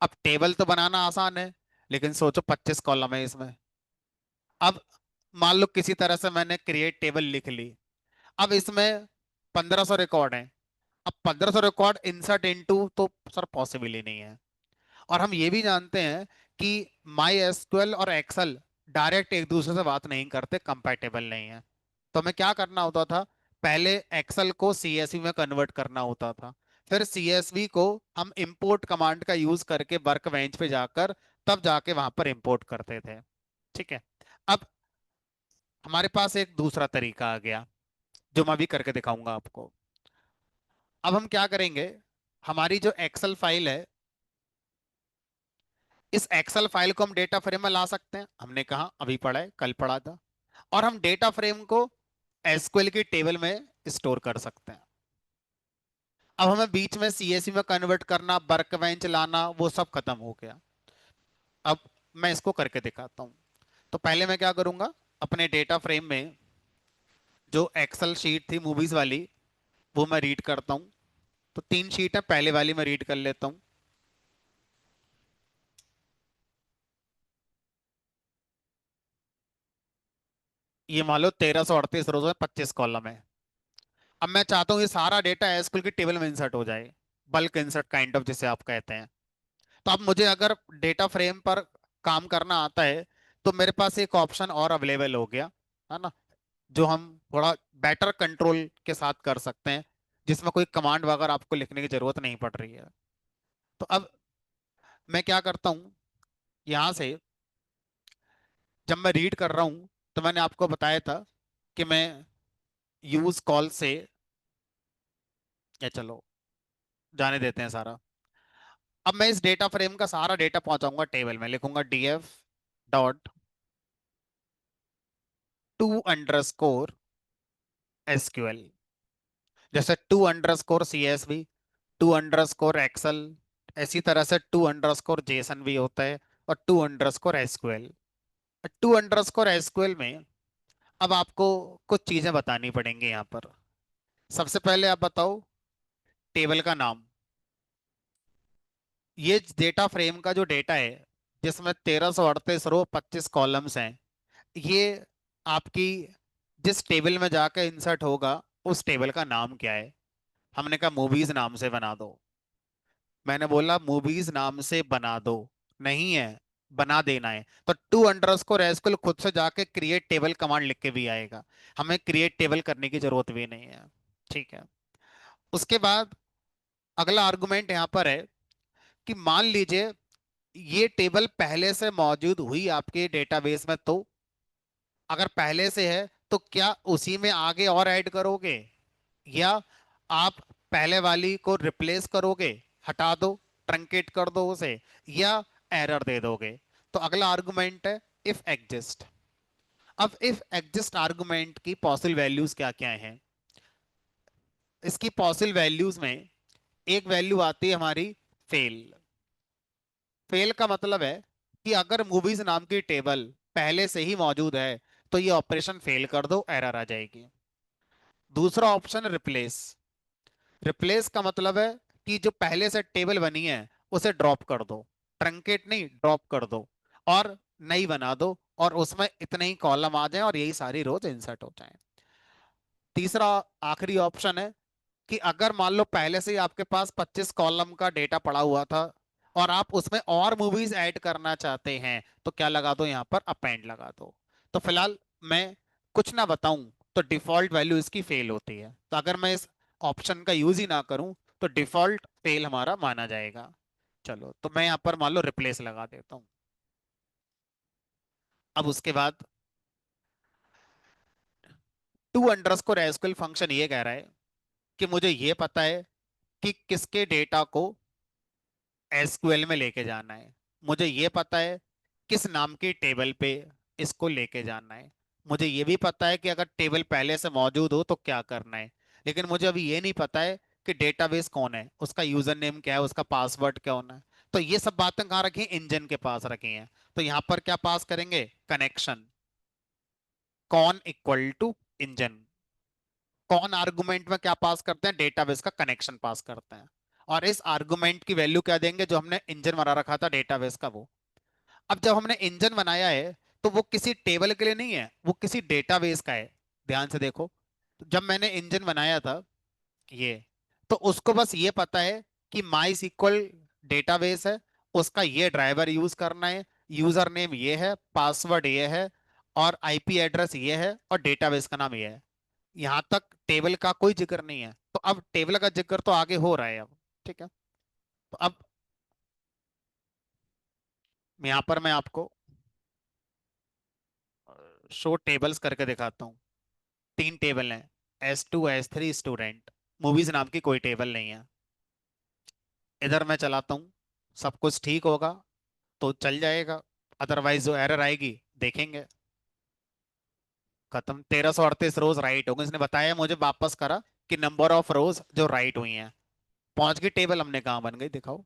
अब टेबल तो बनाना आसान है, लेकिन सोचो 25 कॉलम है इसमें। अब मान लो किसी तरह से मैंने क्रिएट टेबल लिख ली, अब इसमें 1500 रिकॉर्ड है। अब 1500 रिकॉर्ड इंसर्ट इनटू तो सर पॉसिबल ही नहीं है। और हम ये भी जानते हैं कि माई एसक्यूएल और एक्सेल डायरेक्ट एक दूसरे से बात नहीं करते, कंपैटिबल नहीं है। तो हमें क्या करना होता था, पहले एक्सेल को सीएसवी में कन्वर्ट करना होता था, फिर सीएसवी को हम इंपोर्ट कमांड का यूज करके वर्क बेंच पे जाकर तब जाके वहां पर इंपोर्ट करते थे। ठीक है। अब हमारे पास एक दूसरा तरीका आ गया जो मैं अभी करके दिखाऊंगा आपको। अब हम क्या करेंगे, हमारी जो एक्सेल फाइल है, इस एक्सेल फाइल को हम डेटा फ्रेम में ला सकते हैं, हमने कहा अभी पढ़ा है, कल पढ़ा था। और हम डेटा फ्रेम को एसक्यूएल की टेबल में स्टोर कर सकते हैं। अब हमें बीच में सीएसवी में कन्वर्ट करना, वर्क बेंच लाना, वो सब खत्म हो गया। अब मैं इसको करके दिखाता हूं। तो पहले मैं क्या करूंगा, अपने डेटा फ्रेम में जो एक्सेल शीट थी मूवीज वाली, वो मैं रीड करता हूं। तो 3 शीट है, पहले वाली मैं रीड कर लेता हूं। ये मान लो 1338 रोज में 25 कॉलम है। अब मैं चाहता हूँ ये सारा डेटा एसक्यूएल की टेबल में इंसर्ट हो जाए, बल्क इंसर्ट काइंड ऑफ जिसे आप कहते हैं। तो अब मुझे अगर डेटा फ्रेम पर काम करना आता है, तो मेरे पास एक ऑप्शन और अवेलेबल हो गया, है ना, जो हम थोड़ा बेटर कंट्रोल के साथ कर सकते हैं, जिसमें कोई कमांड वगैरह आपको लिखने की जरूरत नहीं पड़ रही है। तो अब मैं क्या करता हूँ, यहाँ से जब मैं रीड कर रहा हूँ, तो मैंने आपको बताया था कि मैं यूज कॉल से, या चलो जाने देते हैं सारा। अब मैं इस डेटा फ्रेम का सारा डेटा पहुंचाऊंगा टेबल में, लिखूंगा DF dot to underscore SQL, जैसे to underscore CSV, to underscore Excel, इसी तरह से टू अंडरस्कोर जेसन भी होता है, और to underscore SQL. To underscore SQL में अब आपको कुछ चीजें बतानी पड़ेंगी यहाँ पर। सबसे पहले आप बताओ टेबल का नाम। ये डेटा फ्रेम का जो डेटा है, जिसमें 1338 रो 25 कॉलम्स हैं, ये आपकी जिस टेबल में जाकर इंसर्ट होगा, उस टेबल का नाम क्या है। हमने कहा मूवीज नाम से बना दो। मैंने बोला मूवीज नाम से बना दो, नहीं है, बना देना है। तो टू अंडरस्कोर एसक्यूएल खुद से जाके क्रिएट टेबल कमांड लिख के भी आएगा, हमें क्रिएट टेबल करने की जरूरत भी नहीं है। ठीक है। उसके बाद अगला आर्गुमेंट यहाँ पर है कि मान लीजिए ये टेबल पहले से मौजूद हुई आपके डेटाबेस में, तो अगर पहले से है तो क्या उसी में आगे और ऐड करोगे, या आप पहले वाली को रिप्लेस करोगे, हटा दो, ट्रंकेट कर दो उसे, या एरर दे दोगे। तो अगला आर्गुमेंट है इफ एग्जिस्ट। अब इफ एग्जिस्ट आर्गुमेंट की पॉसिबल वैल्यूज क्या क्या हैं। इसकी पॉसिबल वैल्यूज में एक वैल्यू आती है हमारी फेल। फेल का मतलब है कि अगर मूवीज नाम की टेबल पहले से ही मौजूद है, तो ये ऑपरेशन फेल कर दो, एरर आ जाएगी। दूसरा ऑप्शन रिप्लेस। रिप्लेस का मतलब है कि जो पहले से टेबल बनी है उसे ड्रॉप कर दो, ट्रंकेट नहीं, ड्रॉप कर दो, और नई बना दो, और उसमें इतने ही कॉलम आ जाएं और यही सारी रोज इंसर्ट हो जाएं। तीसरा आखिरी ऑप्शन है कि अगर मान लो पहले से ही आपके पास 25 कॉलम का डेटा पड़ा हुआ था, और आप उसमें और मूवीज ऐड करना चाहते हैं, तो क्या लगा दो, यहाँ पर अपेंड लगा दो। तो फिलहाल मैं कुछ ना बताऊं तो डिफॉल्ट वैल्यू इसकी फेल होती है, तो अगर मैं इस ऑप्शन का यूज ही ना करूं तो डिफॉल्ट फेल हमारा माना जाएगा। चलो, तो मैं यहाँ पर मान लो रिप्लेस लगा देता हूँ। अब उसके बाद टू अंडरस्कोर एसक्यूएल फंक्शन ये कह रहा है कि मुझे ये पता है कि किसके डेटा को एसक्यूएल में लेके जाना है, मुझे ये पता है किस नाम की टेबल पे इसको लेके जाना है, मुझे ये भी पता है कि अगर टेबल पहले से मौजूद हो तो क्या करना है। लेकिन मुझे अभी ये नहीं पता है कि डेटाबेस कौन है, उसका यूजर नेम क्या है, उसका पासवर्ड क्या होना है। तो ये सब बातें कहाँ रखी हैं, इंजन के पास रखी हैं। तो यहाँ पर क्या पास करेंगे, कनेक्शन कौन इक्वल टू इंजन। कौन आर्गुमेंट में क्या पास करते हैं, डेटाबेस का कनेक्शन पास करते हैं, और इस आर्गुमेंट की वैल्यू क्या देंगे, जो हमने इंजन बना रखा था डेटाबेस का वो। अब जब हमने इंजन बनाया है, तो वो किसी टेबल के लिए नहीं है, वो किसी डेटाबेस का है। ध्यान से देखो, तो जब मैंने इंजन बनाया था ये, तो उसको बस ये पता है कि माई SQL डेटाबेस है, उसका ये ड्राइवर यूज करना है, यूजर नेम ये है, पासवर्ड ये है, और आईपी एड्रेस ये है, और डेटाबेस का नाम ये है। यहां तक टेबल का कोई जिक्र नहीं है, तो अब टेबल का जिक्र तो आगे हो रहा है अब। ठीक है। तो अब यहां पर मैं आपको शो टेबल्स करके दिखाता हूँ। तीन टेबल हैं, S2 S3 स्टूडेंट। मूवीज नाम की कोई टेबल नहीं है। इधर मैं चलाता हूँ, सब कुछ ठीक होगा तो चल जाएगा, अदरवाइज जो एरर आएगी देखेंगे। खत्म। 1338 रोज राइट हो गई, इसने बताया मुझे, वापस करा कि नंबर ऑफ रोज जो राइट हुई हैं। पहुंच गई टेबल, हमने कहा बन गई, दिखाओ।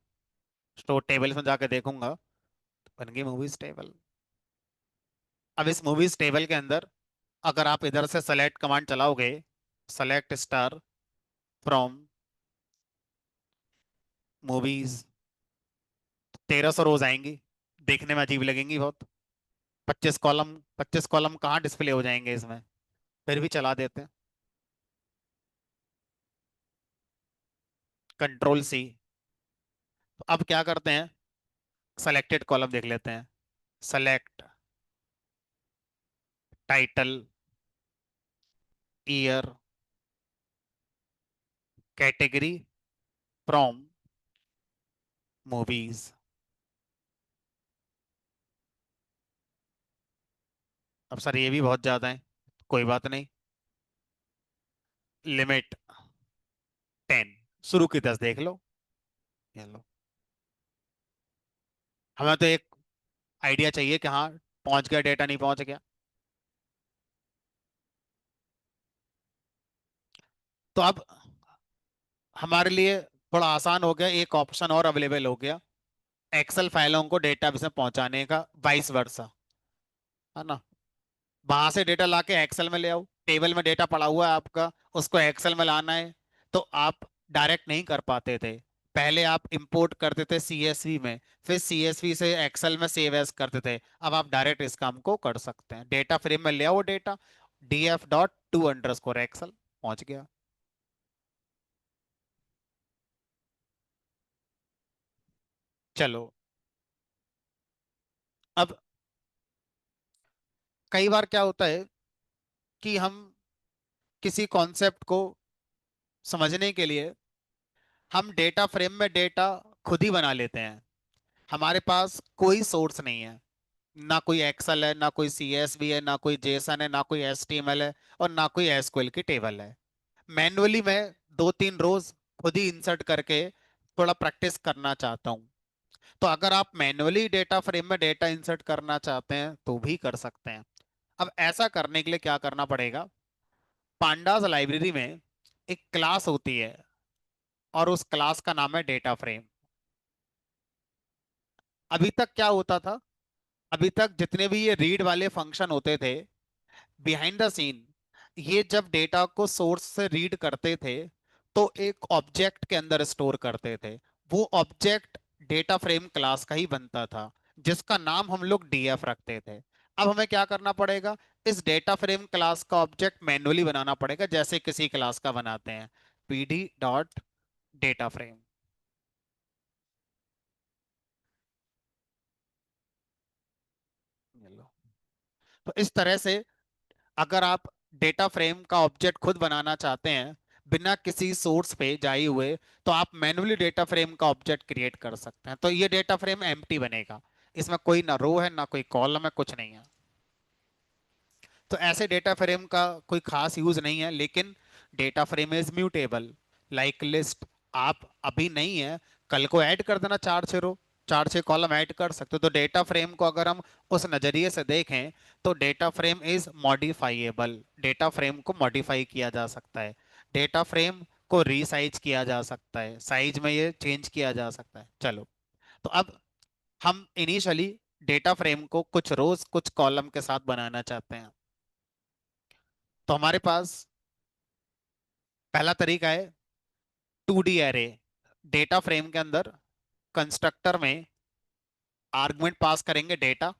स्टोर टेबल्स में जाके देखूंगा, बन गई मूवीज टेबल। अब इस मूवीज टेबल के अंदर अगर आप इधर से सेलेक्ट कमांड चलाओगे, सेलेक्ट स्टार फ्रॉम मूवीज, 1300 रोज आएंगी। देखने में अजीब लगेंगी बहुत। 25 कॉलम, 25 कॉलम कहाँ डिस्प्ले हो जाएंगे इसमें। फिर भी चला देते हैं, Ctrl+C। तो अब क्या करते हैं, सेलेक्टेड कॉलम देख लेते हैं। Select title, year, category from movies. अब सर ये भी बहुत ज्यादा है, कोई बात नहीं। लिमिट 10, शुरू की 10 देख लो। ये लो। हमें तो एक आइडिया चाहिए कि हाँ पहुंच गया डेटा, नहीं पहुंच गया। तो अब हमारे लिए थोड़ा आसान हो गया, एक ऑप्शन और अवेलेबल हो गया, एक्सेल फाइलों को डेटाबेस में पहुंचाने का, वाइस वर्सा, है ना। वहां से डेटा लाके एक्सेल में ले आओ, टेबल में डेटा पड़ा हुआ है आपका, उसको एक्सेल में लाना है। तो आप डायरेक्ट नहीं कर पाते थे। पहले आप इंपोर्ट करते थे सीएसवी में, फिर सीएसवी से एक्सेल में सेव एज करते थे। अब आप डायरेक्ट इस काम को कर सकते हैं, डेटा फ्रेम में ले आओ डेटा, df.to_excel, पहुंच गया। चलो। अब कई बार क्या होता है कि हम किसी कॉन्सेप्ट को समझने के लिए हम डेटा फ्रेम में डेटा खुद ही बना लेते हैं। हमारे पास कोई सोर्स नहीं है, ना कोई एक्सेल है, ना कोई सीएसवी है, ना कोई जेसन है, ना कोई एचटीएमएल है, और ना कोई एसक्यूएल की टेबल है। मैन्युअली मैं 2-3 रोज खुद ही इंसर्ट करके थोड़ा प्रैक्टिस करना चाहता हूँ। तो अगर आप मैन्युअली डेटा फ्रेम में डेटा इंसर्ट करना चाहते हैं तो भी कर सकते हैं। अब ऐसा करने के लिए क्या करना पड़ेगा, पांडास लाइब्रेरी में एक क्लास होती है, और उस क्लास का नाम है डेटा फ्रेम। अभी तक क्या होता था, अभी तक जितने भी ये रीड वाले फंक्शन होते थे बिहाइंड द सीन, ये जब डेटा को सोर्स से रीड करते थे तो एक ऑब्जेक्ट के अंदर स्टोर करते थे। वो ऑब्जेक्ट डेटा फ्रेम क्लास का ही बनता था, जिसका नाम हम लोग डीएफ रखते थे। अब हमें क्या करना पड़ेगा, इस डेटा फ्रेम क्लास का ऑब्जेक्ट मैन्युअली बनाना पड़ेगा, जैसे किसी क्लास का बनाते हैं, pd.data frame। तो इस तरह से अगर आप डेटा फ्रेम का ऑब्जेक्ट खुद बनाना चाहते हैं बिना किसी सोर्स पे जाए हुए, तो आप मैन्युअली डेटा फ्रेम का ऑब्जेक्ट क्रिएट कर सकते हैं। तो ये डेटा फ्रेम एम्प्टी बनेगा, इसमें कोई ना रो है ना कोई कॉलम है, कुछ नहीं है। तो ऐसे डेटा फ्रेम का कोई खास यूज नहीं है, लेकिन data frame is mutable, like list. आप अभी नहीं है, कल को ऐड कर देना 4-6 रो, 4-6 कॉलम ऐड कर सकते हो। तो डेटा फ्रेम को अगर हम उस नजरिए से देखें तो data frame is modifiable, data frame को मॉडिफाई किया जा सकता है, डेटा फ्रेम को रीसाइज किया जा सकता है, साइज में ये चेंज किया जा सकता है। चलो। तो अब हम इनिशियली डेटा फ्रेम को कुछ रोज कुछ कॉलम के साथ बनाना चाहते हैं। तो हमारे पास पहला तरीका है 2D एरे। डेटा फ्रेम के अंदर कंस्ट्रक्टर में आर्गुमेंट पास करेंगे डेटा,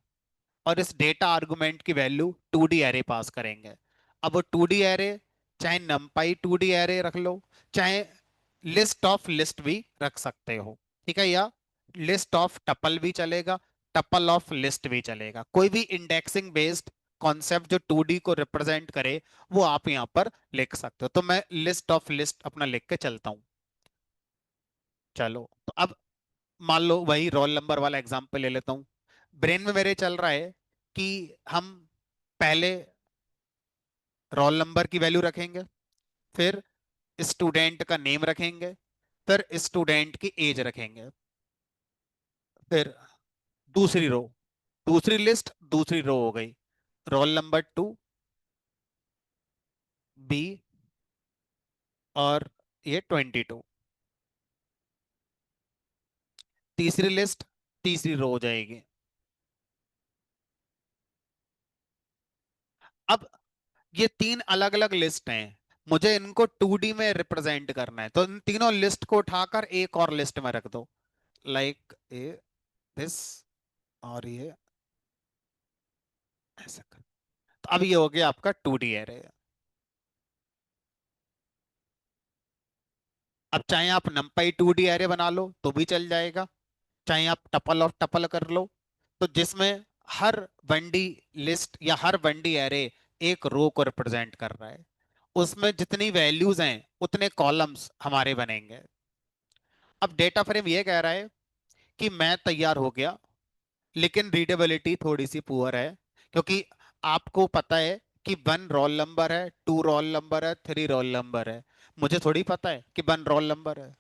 और इस डेटा आर्गुमेंट की वैल्यू 2D एरे पास करेंगे। अब वो 2D एरे चाहे नमपाई 2D एरे रख लो, चाहे लिस्ट ऑफ लिस्ट भी रख सकते हो, ठीक है, या लिस्ट ऑफ टपल भी चलेगा, टपल ऑफ लिस्ट भी चलेगा। कोई भी इंडेक्सिंग बेस्ड कॉन्सेप्ट जो 2D को रिप्रेजेंट करे वो आप यहाँ पर लिख सकते हो। तो मैं लिस्ट ऑफ लिस्ट अपना लिख के चलता हूँ। चलो तो अब मान लो वही रोल नंबर वाला एग्जांपल ले लेता हूँ। ब्रेन में मेरे चल रहा है कि हम पहले रोल नंबर की वैल्यू रखेंगे, फिर स्टूडेंट का नेम रखेंगे, फिर स्टूडेंट की एज रखेंगे, फिर दूसरी रो, दूसरी लिस्ट दूसरी रो हो गई, रोल नंबर 2, बी, और ये 22। तीसरी लिस्ट तीसरी रो हो जाएगी। अब ये तीन अलग अलग लिस्ट हैं, मुझे इनको 2D में रिप्रेजेंट करना है, तो इन तीनों लिस्ट को उठाकर एक और लिस्ट में रख दो, लाइक ए दिस, और ये ऐसा कर। तो अब ये हो गया आपका 2D एरे। अब चाहे आप numpy 2D एरे बना लो तो भी चल जाएगा, चाहे आप टपल और टपल कर लो, तो जिसमें हर वनडी लिस्ट या हर वनडी एरे एक रो को रिप्रेजेंट कर रहा है, उसमें जितनी वैल्यूज हैं उतने कॉलम्स हमारे बनेंगे। अब डेटा फ्रेम ये कह रहा है कि मैं तैयार हो गया, लेकिन रीडेबिलिटी थोड़ी सी पुअर है, क्योंकि आपको पता है कि 1 रोल नंबर है, 2 रोल नंबर है, 3 रोल नंबर है, मुझे थोड़ी पता है कि 1 रोल नंबर है।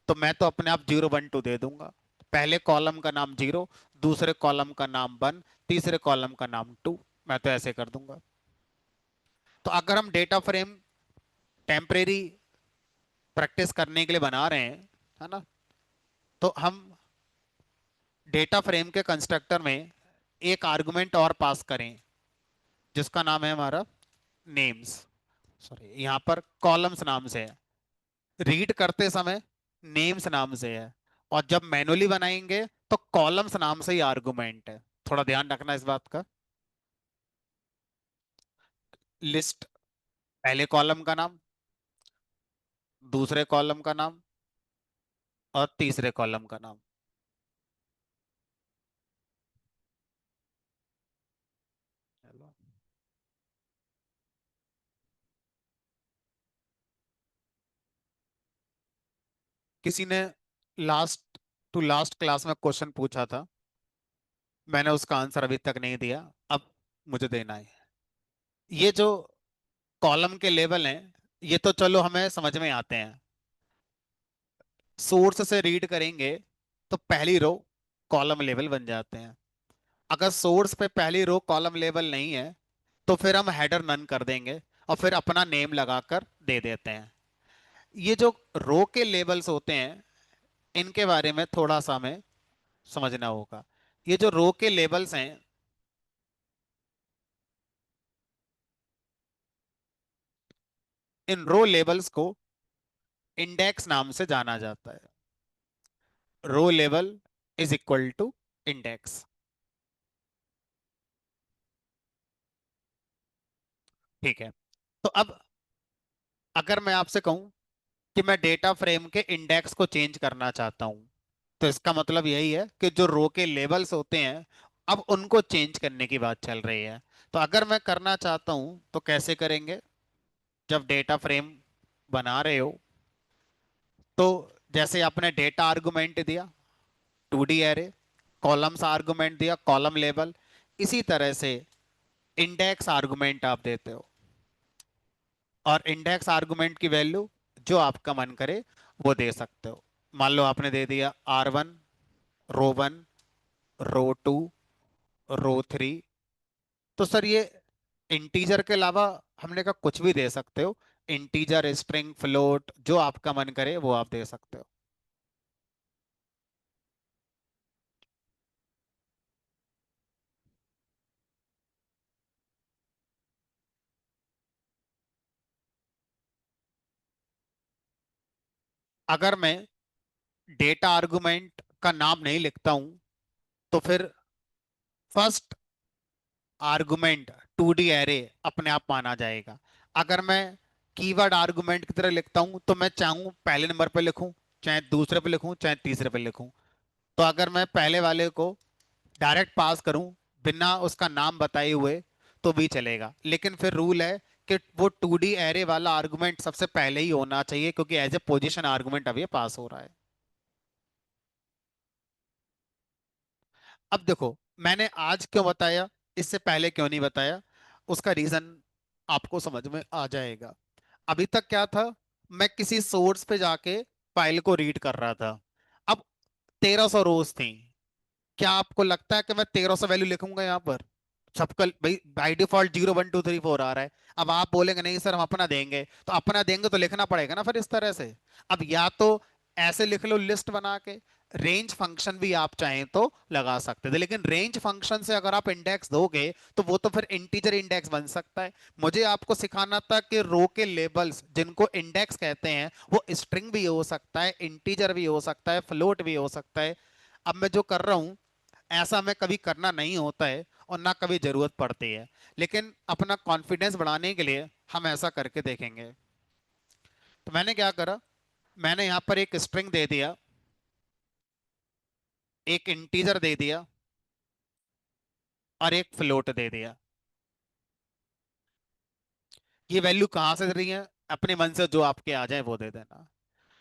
तो मैं तो अपने आप 0 1 2 दे दूंगा। पहले कॉलम का नाम 0, दूसरे कॉलम का नाम 1, तीसरे कॉलम का नाम 2, मैं तो ऐसे कर दूंगा। तो अगर हम डेटा फ्रेम टेम्परेरी प्रैक्टिस करने के लिए बना रहे हैं, है ना, तो हम डेटा फ्रेम के कंस्ट्रक्टर में एक आर्गुमेंट और पास करें जिसका नाम है हमारा नेम्स। सॉरी, यहाँ पर कॉलम्स नाम से है, रीड करते समय नेम्स नाम से है, और जब मैनुअली बनाएंगे तो कॉलम्स नाम से ही आर्गुमेंट है। थोड़ा ध्यान रखना इस बात का। लिस्ट, पहले कॉलम का नाम, दूसरे कॉलम का नाम, और तीसरे कॉलम का नाम। चलो, किसी ने लास्ट टू लास्ट क्लास में क्वेश्चन पूछा था, मैंने उसका आंसर अभी तक नहीं दिया, अब मुझे देना है। ये जो कॉलम के लेवल हैं, ये तो चलो हमें समझ में आते हैं, सोर्स से रीड करेंगे तो पहली रो कॉलम लेवल बन जाते हैं। अगर सोर्स पे पहली रो कॉलम लेवल नहीं है तो फिर हम हेडर नन कर देंगे और फिर अपना नेम लगाकर दे देते हैं। ये जो रो के लेवल्स होते हैं, इनके बारे में थोड़ा सा हमें समझना होगा। ये जो रो के लेवल्स हैं, इन रो लेवल्स को इंडेक्स नाम से जाना जाता है। Row level is equal to index. ठीक है, तो अब अगर मैं आपसे कहूं कि मैं डेटा फ्रेम के इंडेक्स को चेंज करना चाहता हूं, तो इसका मतलब यही है कि जो रो के लेबल्स होते हैं अब उनको चेंज करने की बात चल रही है। तो अगर मैं करना चाहता हूं तो कैसे करेंगे? जब डेटा फ्रेम बना रहे हो तो जैसे आपने डेटा आर्गुमेंट दिया 2D एरे, कॉलम्स आर्गुमेंट दिया कॉलम लेबल, इसी तरह से इंडेक्स आर्गुमेंट आप देते हो, और इंडेक्स आर्गुमेंट की वैल्यू जो आपका मन करे वो दे सकते हो। मान लो आपने दे दिया R1, रो 1, रो 2, रो 3। तो सर ये इंटीजर के अलावा हमने कहा कुछ भी दे सकते हो, इंटीजर, स्ट्रिंग, फ्लोट, जो आपका मन करे वो आप दे सकते हो। अगर मैं डेटा आर्गुमेंट का नाम नहीं लिखता हूं तो फिर फर्स्ट आर्गुमेंट 2D एरे अपने आप माना जाएगा। अगर मैं कीवर्ड आर्गुमेंट की तरह लिखता हूं तो मैं चाहूं पहले नंबर पे लिखूं, चाहे दूसरे पे लिखूं, चाहे तीसरे पे लिखूं। तो अगर मैं पहले वाले को डायरेक्ट पास करूं बिना उसका नाम बताए हुए तो भी चलेगा, लेकिन फिर रूल है कि वो 2D एरे वाला आर्गुमेंट सबसे पहले ही होना चाहिए, क्योंकि एज ए पोजीशन आर्गुमेंट अब ये पास हो रहा है। अब देखो, मैंने आज क्यों बताया, इससे पहले क्यों नहीं बताया, उसका रीजन आपको समझ में आ जाएगा। अभी तक क्या था, मैं किसी सोर्स पे जाके फाइल को रीड कर रहा था। अब 1300 रोज थी। क्या आपको लगता है कि मैं 1300 वैल्यू लिखूंगा यहाँ पर? सबका भाई बाई डिफॉल्ट 0 1 2 3 4 आ रहा है। अब आप बोलेंगे नहीं सर हम अपना देंगे, तो अपना देंगे तो लिखना पड़ेगा ना फिर इस तरह से। अब या तो ऐसे लिख लो लिस्ट बना के, रेंज फंक्शन भी आप चाहें तो लगा सकते थे, लेकिन रेंज फंक्शन से अगर आप इंडेक्स दोगे तो वो तो फिर इंटीजर इंडेक्स बन सकता है। मुझे आपको सिखाना था कि रो के लेबल्स जिनको इंडेक्स कहते हैं वो स्ट्रिंग भी हो सकता है, इंटीजर भी हो सकता है, फ्लोट भी हो सकता है। अब मैं जो कर रहा हूं ऐसा मैं कभी करना नहीं होता है और ना कभी जरूरत पड़ती है, लेकिन अपना कॉन्फिडेंस बढ़ाने के लिए हम ऐसा करके देखेंगे। तो मैंने क्या करा, मैंने यहां पर एक स्ट्रिंग दे दिया, एक इंटीजर दे दिया और एक फ्लोट दे दिया। ये वैल्यू कहां से दे रही है, अपने मन से जो आपके आ जाए वो दे देना।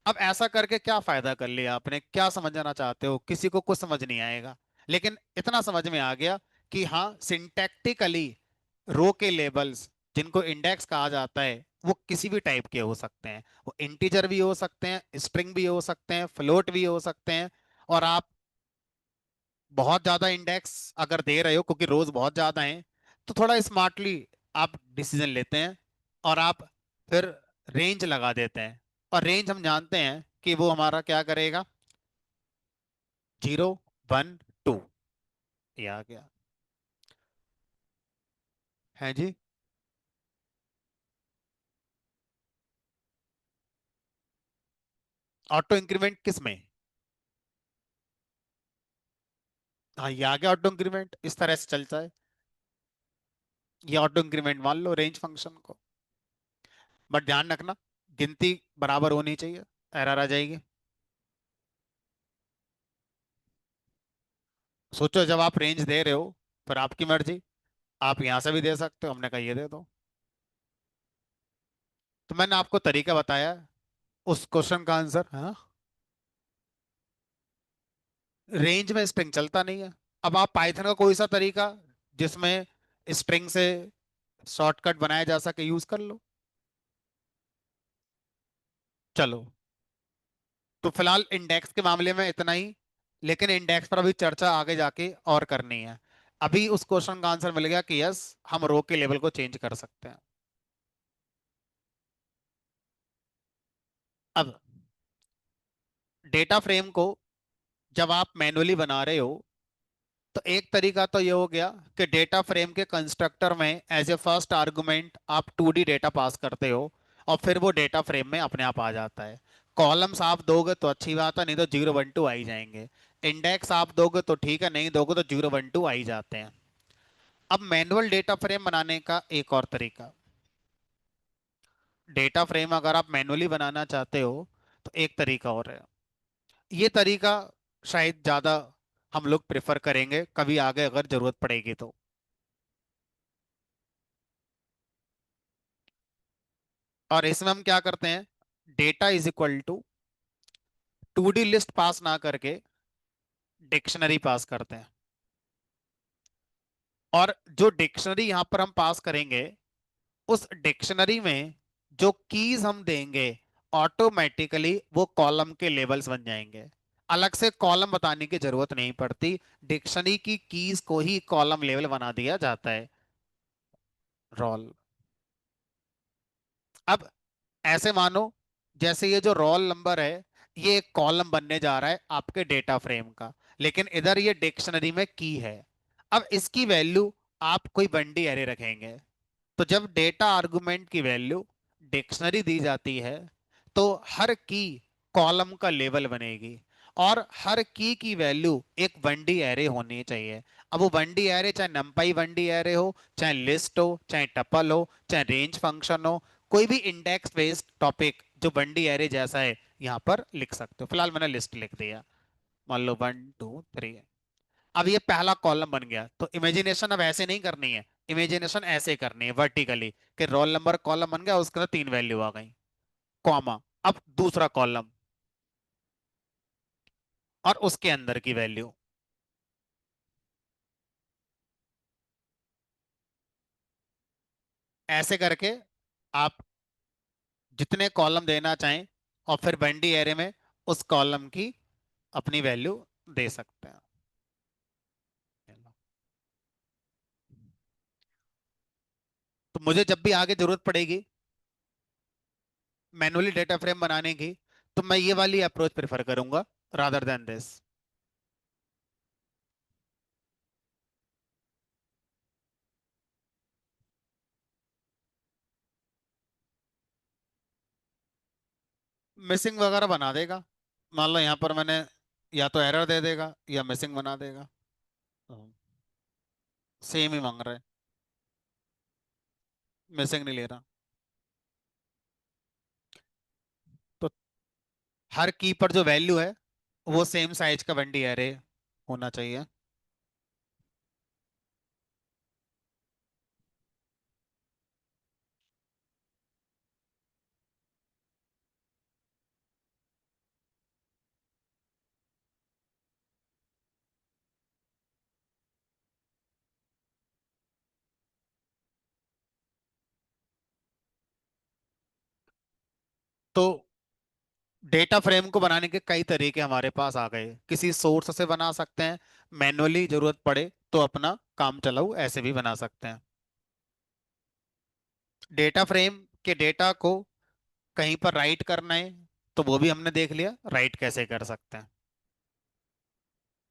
अब ऐसा करके क्या फायदा कर लिया आपने, क्या समझना चाहते हो? किसी को कुछ समझ नहीं आएगा, लेकिन इतना समझ में आ गया कि हाँ सिंटैक्टिकली रो के लेबल्स जिनको इंडेक्स कहा जाता है वो किसी भी टाइप के हो सकते हैं। वो इंटीजर भी हो सकते हैं, स्ट्रिंग भी हो सकते हैं, फ्लोट भी हो सकते हैं। और आप बहुत ज्यादा इंडेक्स अगर दे रहे हो क्योंकि रोज बहुत ज्यादा हैं, तो थोड़ा स्मार्टली आप डिसीजन लेते हैं और आप फिर रेंज लगा देते हैं। और रेंज हम जानते हैं कि वो हमारा क्या करेगा, 0 1 2, ये आ गया। है जी। ऑटो इंक्रीमेंट किस में? हाँ ये आ गया ऑटो इंक्रीमेंट, इस तरह से चलता है। ये ऑटो इंक्रीमेंट मान लो रेंज फंक्शन को। बट ध्यान रखना, गिनती बराबर होनी चाहिए, एरर आ जाएगी। सोचो जब आप रेंज दे रहे हो, फिर आपकी मर्जी, आप यहां से भी दे सकते हो, हमने कहा ये दे दो। तो मैंने आपको तरीका बताया, उस क्वेश्चन का आंसर। हाँ, रेंज में स्ट्रिंग चलता नहीं है। अब आप पाइथन का कोई सा तरीका जिसमें स्ट्रिंग से शॉर्टकट बनाया जा सके यूज कर लो। चलो, तो फिलहाल इंडेक्स के मामले में इतना ही, लेकिन इंडेक्स पर अभी चर्चा आगे जाके और करनी है। अभी उस क्वेश्चन का आंसर मिल गया कि यस, हम रो के लेवल को चेंज कर सकते हैं। अब डेटा फ्रेम को जब आप मैनुअली बना रहे हो, तो एक तरीका तो ये हो गया कि डेटा फ्रेम के कंस्ट्रक्टर में एज ए फर्स्ट आर्गुमेंट आप 2D डेटा पास करते हो और फिर वो डेटा फ्रेम में अपने आप आ जाता है। कॉलम्स आप दोगे तो अच्छी बात है, नहीं तो 0 1 2 आ ही जाएंगे। इंडेक्स आप दोगे तो ठीक है, नहीं दोगे तो 0 1 2 आ ही जाते हैं। अब मैनुअल डेटा फ्रेम बनाने का एक और तरीका, डेटा फ्रेम अगर आप मैनुअली बनाना चाहते हो तो एक तरीका और है। ये तरीका शायद ज्यादा हम लोग प्रेफर करेंगे कभी आगे अगर जरूरत पड़ेगी तो। और इसमें हम क्या करते हैं, data is equal to 2D list pass ना करके डिक्शनरी पास करते हैं। और जो डिक्शनरी यहां पर हम पास करेंगे, उस डिक्शनरी में जो कीज हम देंगे ऑटोमेटिकली वो कॉलम के लेबल्स बन जाएंगे। अलग से कॉलम बताने की जरूरत नहीं पड़ती, डिक्शनरी की कीज को ही कॉलम लेवल बना दिया जाता है। रोल। अब ऐसे मानो जैसे ये जो रोल नंबर है ये एक कॉलम बनने जा रहा है आपके डेटा फ्रेम का, लेकिन इधर ये डिक्शनरी में की है। अब इसकी वैल्यू आप कोई बंडी एरे रखेंगे, तो जब डेटा आर्गुमेंट की वैल्यू डिक्शनरी दी जाती है तो हर की कॉलम का लेबल बनेगी, और हर की वैल्यू एक वनडी एरे होनी चाहिए। अब वो वनडी एरे चाहे नंपाई वनडी एरे हो, चाहे लिस्ट हो, चाहे टपल हो, चाहे रेंज फंक्शन हो, कोई भी इंडेक्स बेस्ड टॉपिक जो वनडी एरे जैसा है यहाँ पर लिख सकते हो। फिलहाल मैंने लिस्ट लिख दिया, मान लो 1 2 3। अब ये पहला कॉलम बन गया, तो इमेजिनेशन अब ऐसे नहीं करनी है, इमेजिनेशन ऐसे करनी है वर्टिकली, कि रोल नंबर कॉलम बन गया, उसके अंदर तीन वैल्यू आ गई, कॉमा। अब दूसरा कॉलम और उसके अंदर की वैल्यू, ऐसे करके आप जितने कॉलम देना चाहें, और फिर बंडी एरे में उस कॉलम की अपनी वैल्यू दे सकते हैं। तो मुझे जब भी आगे जरूरत पड़ेगी मैनुअली डेटा फ्रेम बनाने की, तो मैं ये वाली अप्रोच प्रेफर करूंगा रादर देन दिस। मिसिंग वगैरह बना देगा, मान लो यहाँ पर मैंने, या तो एरर दे देगा या मिसिंग बना देगा। सेम ही मांग रहा है, मिसिंग नहीं ले रहा। तो हर की पर जो वैल्यू है वो सेम साइज का बंडी एरे होना चाहिए। तो डेटा फ्रेम को बनाने के कई तरीके हमारे पास आ गए, किसी सोर्स से बना सकते हैं, मैनुअली जरूरत पड़े तो अपना काम चलाऊ ऐसे भी बना सकते हैं। डेटा फ्रेम के डेटा को कहीं पर राइट करना है, तो वो भी हमने देख लिया राइट कैसे कर सकते हैं।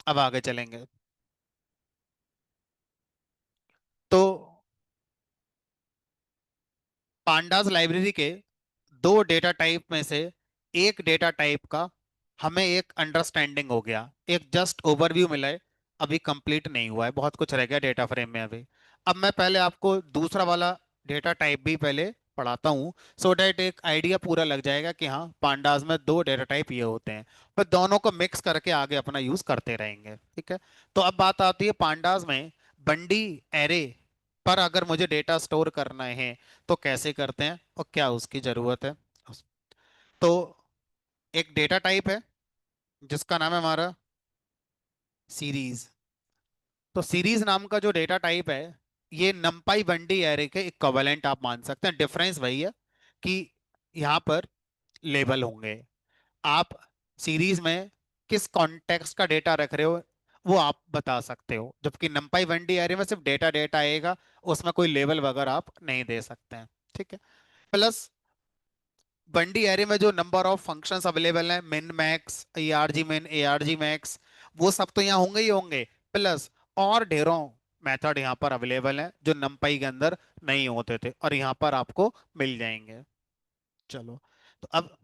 अब आगे चलेंगे। तो पांडास लाइब्रेरी के दो डेटा टाइप में से एक डेटा टाइप का हमें एक अंडरस्टैंडिंग हो गया, एक जस्ट ओवरव्यू मिला है, अभी कंप्लीट नहीं हुआ है, बहुत कुछ रह गया डेटा फ्रेम में अभी। अब मैं पहले आपको दूसरा वाला डेटा टाइप भी पहले पढ़ाता हूँ, सो डैट एक आइडिया पूरा लग जाएगा कि हाँ पांडास में दो डेटा टाइप ये होते हैं, पर दोनों को मिक्स करके आगे अपना यूज करते रहेंगे, ठीक है। तो अब बात आती है पांडास में बंडी एरे पर अगर मुझे डेटा स्टोर करना है तो कैसे करते हैं और क्या उसकी जरूरत है। तो एक डेटा टाइप है जिसका नाम है हमारा सीरीज। तो सीरीज नाम का जो डेटा टाइप है, ये नंपाई बंडी एरे के इक्विवेलेंट आप मान सकते हैं। डिफरेंस वही है कि यहाँ पर लेबल होंगे, आप सीरीज में किस कॉन्टेक्स्ट का डेटा रख रहे हो वो आप बता सकते हो, जबकि नंपाई बंडी एरे में सिर्फ डेटा डेटा आएगा, उसमें कोई लेबल वगैरह आप नहीं दे सकते हैं, ठीक है। प्लस बंडी एरे में जो नंबर ऑफ फंक्शंस अवेलेबल हैं, min max, A R G मिन, ए आर जी मैक्स, वो सब तो यहाँ होंगे ही होंगे, प्लस और ढेरों मेथड यहाँ पर अवेलेबल हैं जो नंपाई के अंदर नहीं होते थे और यहाँ पर आपको मिल जाएंगे। चलो, तो अब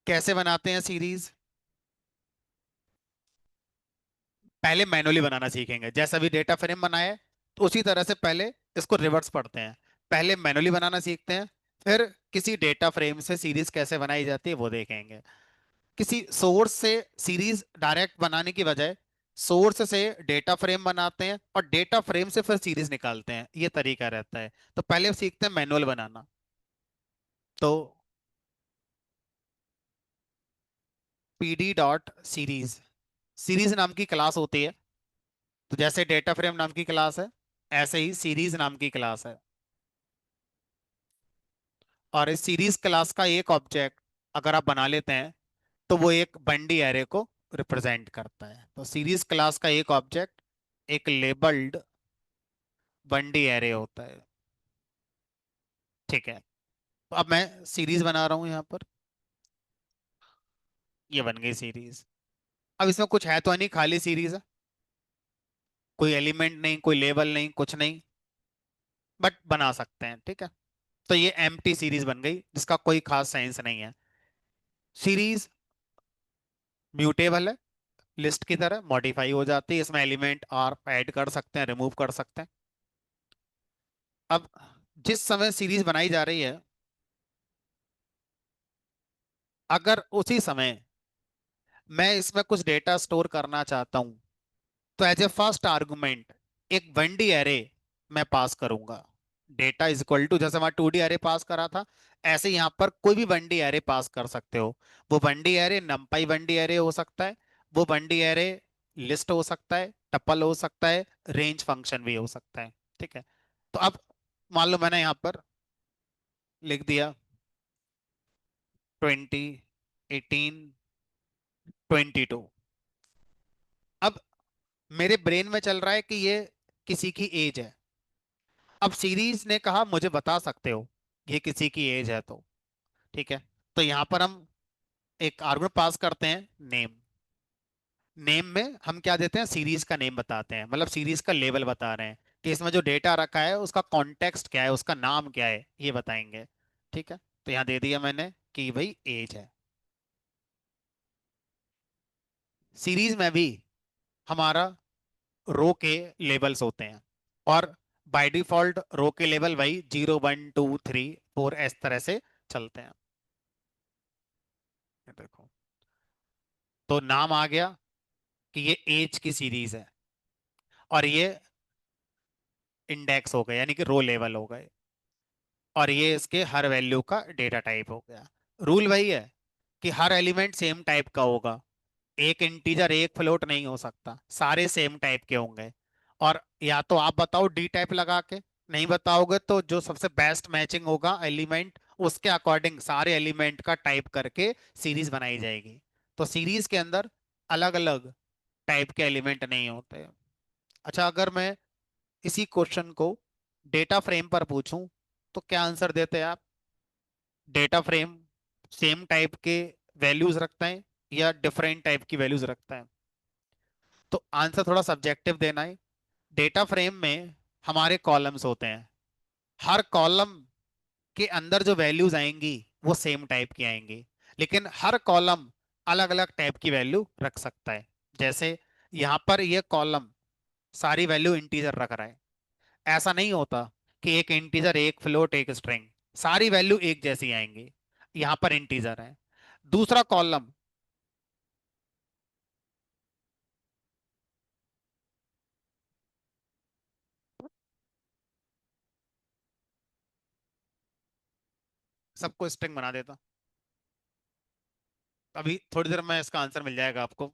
कैसे बनाते हैं सीरीज, पहले मैनुअली बनाना सीखेंगे, जैसा भी डेटा फ्रेम बनाए तो उसी तरह से पहले इसको रिवर्स पढ़ते हैं। पहले मैनुअली बनाना सीखते हैं, फिर किसी डेटा फ्रेम से सीरीज कैसे बनाई जाती है वो देखेंगे। किसी सोर्स से सीरीज डायरेक्ट बनाने की बजाय सोर्स से डेटा फ्रेम बनाते हैं और डेटा फ्रेम से फिर सीरीज निकालते हैं, ये तरीका रहता है। तो पहले सीखते हैं मैनुअल बनाना। तो pd.series, सीरीज नाम की क्लास होती है। तो जैसे डेटा फ्रेम नाम की क्लास है, ऐसे ही सीरीज नाम की क्लास है। और इस सीरीज क्लास का एक ऑब्जेक्ट अगर आप बना लेते हैं तो वो एक बंडी एरे को रिप्रेजेंट करता है। तो सीरीज क्लास का एक ऑब्जेक्ट एक लेबल्ड बंडी एरे होता है, ठीक है। तो अब मैं सीरीज बना रहा हूं यहाँ पर, ये बन गई सीरीज। अब इसमें कुछ है तो नहीं, खाली सीरीज है, कोई एलिमेंट नहीं, कोई लेबल नहीं, कुछ नहीं, बट बना सकते हैं, ठीक है। तो ये एम्प्टी सीरीज बन गई जिसका कोई खास साइंस नहीं है। सीरीज म्यूटेबल है, लिस्ट की तरह मॉडिफाई हो जाती है, इसमें एलिमेंट आप ऐड कर सकते हैं, रिमूव कर सकते हैं। अब जिस समय सीरीज बनाई जा रही है, अगर उसी समय मैं इसमें कुछ डेटा स्टोर करना चाहता हूं, तो एज ए फर्स्ट आर्गुमेंट एक 1D एरे मैं पास करूंगा। डेटा इज इक्वल टू, जैसे वहां 2D एरे पास करा था, ऐसे यहां पर कोई भी 1D एरे पास कर सकते हो। वो 1D एरे नंपाई 1D एरे हो सकता है, वो 1D एरे लिस्ट हो सकता है, टपल हो सकता है, रेंज फंक्शन भी हो सकता है। ठीक है। तो अब मान लो मैंने यहां पर लिख दिया 20, 18, 22। अब मेरे ब्रेन में चल रहा है कि ये किसी की एज है। अब सीरीज ने कहा मुझे बता सकते हो ये किसी की एज है तो। ठीक है। तो यहां पर हम एक आर्गुमेंट पास करते हैं, नेम। नेम में हम क्या देते हैं, सीरीज का नेम बताते हैं, मतलब सीरीज का लेवल बता रहे हैं कि इसमें जो डेटा रखा है उसका कॉन्टेक्स्ट क्या है, उसका नाम क्या है, ये बताएंगे। ठीक है। तो यहाँ दे दिया मैंने कि भाई एज है। सीरीज में भी हमारा रो के लेबल्स होते हैं, और बाय डिफॉल्ट रो के लेवल वही 0, 1, 2, 3, 4 इस तरह से चलते हैं। ये देखो, तो नाम आ गया कि ये एज की सीरीज है, और ये इंडेक्स हो गए यानी कि रो लेवल हो गए, और ये इसके हर वैल्यू का डेटा टाइप हो गया। रूल वही है कि हर एलिमेंट सेम टाइप का होगा, एक इंटीजर एक फ्लोट नहीं हो सकता, सारे सेम टाइप के होंगे। और या तो आप बताओ डी टाइप लगा के, नहीं बताओगे तो जो सबसे बेस्ट मैचिंग होगा एलिमेंट, उसके अकॉर्डिंग सारे एलिमेंट का टाइप करके सीरीज बनाई जाएगी। तो सीरीज के अंदर अलग अलग टाइप के एलिमेंट नहीं होते। अच्छा, अगर मैं इसी क्वेश्चन को डेटा फ्रेम पर पूछूं तो क्या आंसर देते हैं आप? डेटा फ्रेम सेम टाइप के वैल्यूज रखता है या डिफरेंट टाइप की वैल्यूज रखता है? तो आंसर थोड़ा सब्जेक्टिव देना है। डेटा फ्रेम में हमारे कॉलम्स होते हैं, हर कॉलम के अंदर जो वैल्यूज आएंगी वो सेम टाइप की आएंगी, लेकिन हर कॉलम अलग अलग टाइप की वैल्यू रख सकता है। जैसे यहाँ पर ये कॉलम सारी वैल्यू इंटीजर रख रहा है, ऐसा नहीं होता कि एक इंटीजर एक फ्लोट एक स्ट्रिंग, सारी वैल्यू एक जैसी आएंगी। यहाँ पर इंटीजर है। दूसरा कॉलम, सबको स्ट्रिंग बना देता। अभी थोड़ी देर में इसका आंसर मिल जाएगा आपको,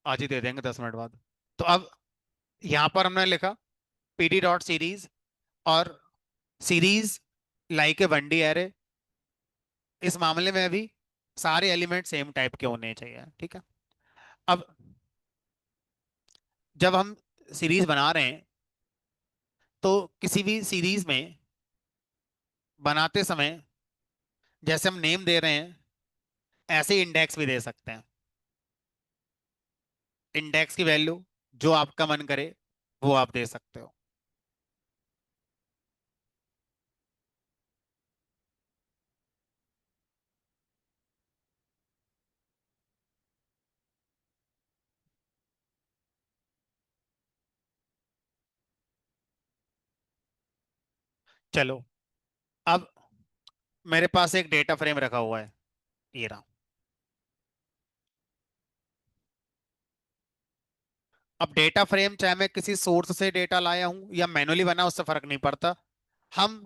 आज ही दे देंगे 10 मिनट बाद। तो अब यहाँ पर हमने लिखा pd डॉट सीरीज, और series like a 1D array, इस मामले में भी सारे एलिमेंट सेम टाइप के होने चाहिए। ठीक है। अब जब हम सीरीज बना रहे हैं तो किसी भी सीरीज में बनाते समय जैसे हम नेम दे रहे हैं, ऐसे इंडेक्स भी दे सकते हैं। इंडेक्स की वैल्यू जो आपका मन करे वो आप दे सकते हो। चलो, अब मेरे पास एक डेटा फ्रेम रखा हुआ है, ये रहा। अब डेटा फ्रेम चाहे मैं किसी सोर्स से डेटा लाया हूं या मैनुअली बना, उससे फर्क नहीं पड़ता। हम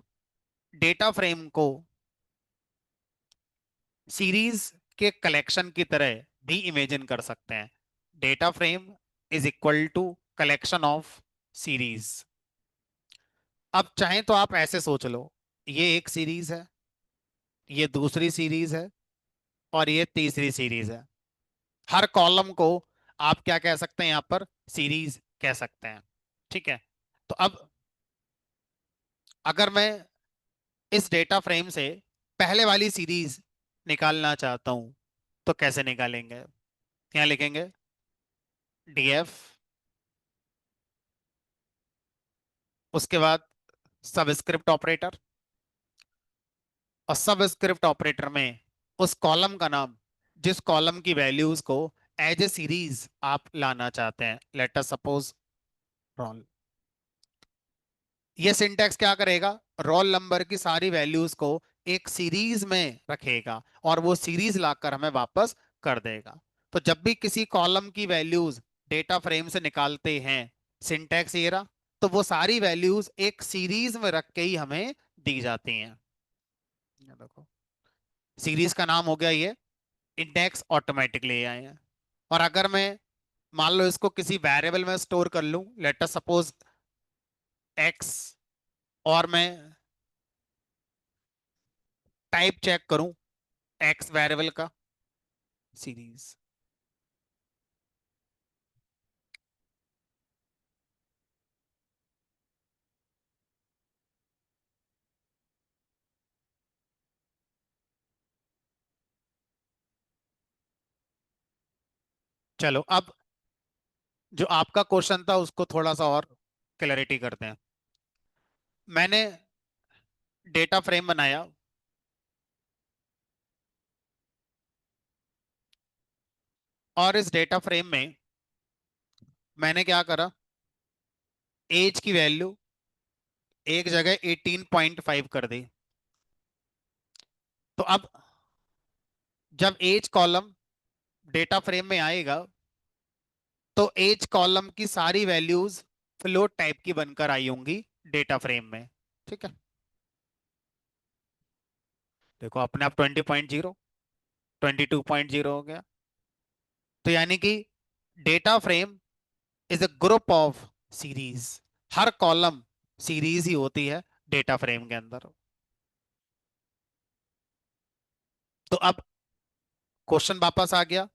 डेटा फ्रेम को सीरीज के कलेक्शन की तरह भी इमेजिन कर सकते हैं। Data frame is equal to collection of series. अब चाहें तो आप ऐसे सोच लो, ये एक सीरीज है, ये दूसरी सीरीज है, और ये तीसरी सीरीज है। हर कॉलम को आप क्या कह सकते हैं, यहाँ पर सीरीज कह सकते हैं। ठीक है। तो अब अगर मैं इस डेटा फ्रेम से पहले वाली सीरीज निकालना चाहता हूं तो कैसे निकालेंगे? यहाँ लिखेंगे डीएफ, उसके बाद सबस्क्रिप्ट ऑपरेटर, और सबस्क्रिप्ट ऑपरेटर में उस कॉलम का नाम जिस कॉलम की वैल्यूज को एज ए सीरीज आप लाना चाहते हैं, लेट अस सपोज रोल। ये सिंटैक्स क्या करेगा, रोल नंबर की सारी वैल्यूज को एक सीरीज में रखेगा और वो सीरीज लाकर हमें वापस कर देगा। तो जब भी किसी कॉलम की वैल्यूज डेटा फ्रेम से निकालते हैं, सिंटैक्स ये रहा। तो वो सारी वैल्यूज एक सीरीज में रख के ही हमें दी जाती हैं। ये देखो, सीरीज का नाम हो गया ये, इंडेक्स ऑटोमेटिकली आए हैं। और अगर मैं मान लो इसको किसी वेरिएबल में स्टोर कर लूं, लेट अस सपोज एक्स, और मैं टाइप चेक करूं एक्स वेरिएबल का, सीरीज। चलो अब जो आपका क्वेश्चन था उसको थोड़ा सा और क्लैरिटी करते हैं। मैंने डेटा फ्रेम बनाया, और इस डेटा फ्रेम में मैंने क्या करा, एज की वैल्यू एक जगह 18.5 कर दी। तो अब जब एज कॉलम डेटा फ्रेम में आएगा, तो एज कॉलम की सारी वैल्यूज फ्लोट टाइप की बनकर आई होंगी डेटा फ्रेम में। ठीक है, देखो अपने आप 20.0, 22.0 हो गया। तो यानी कि data frame is a group of series, हर कॉलम सीरीज ही होती है डेटा फ्रेम के अंदर। तो अब क्वेश्चन वापस आ गया,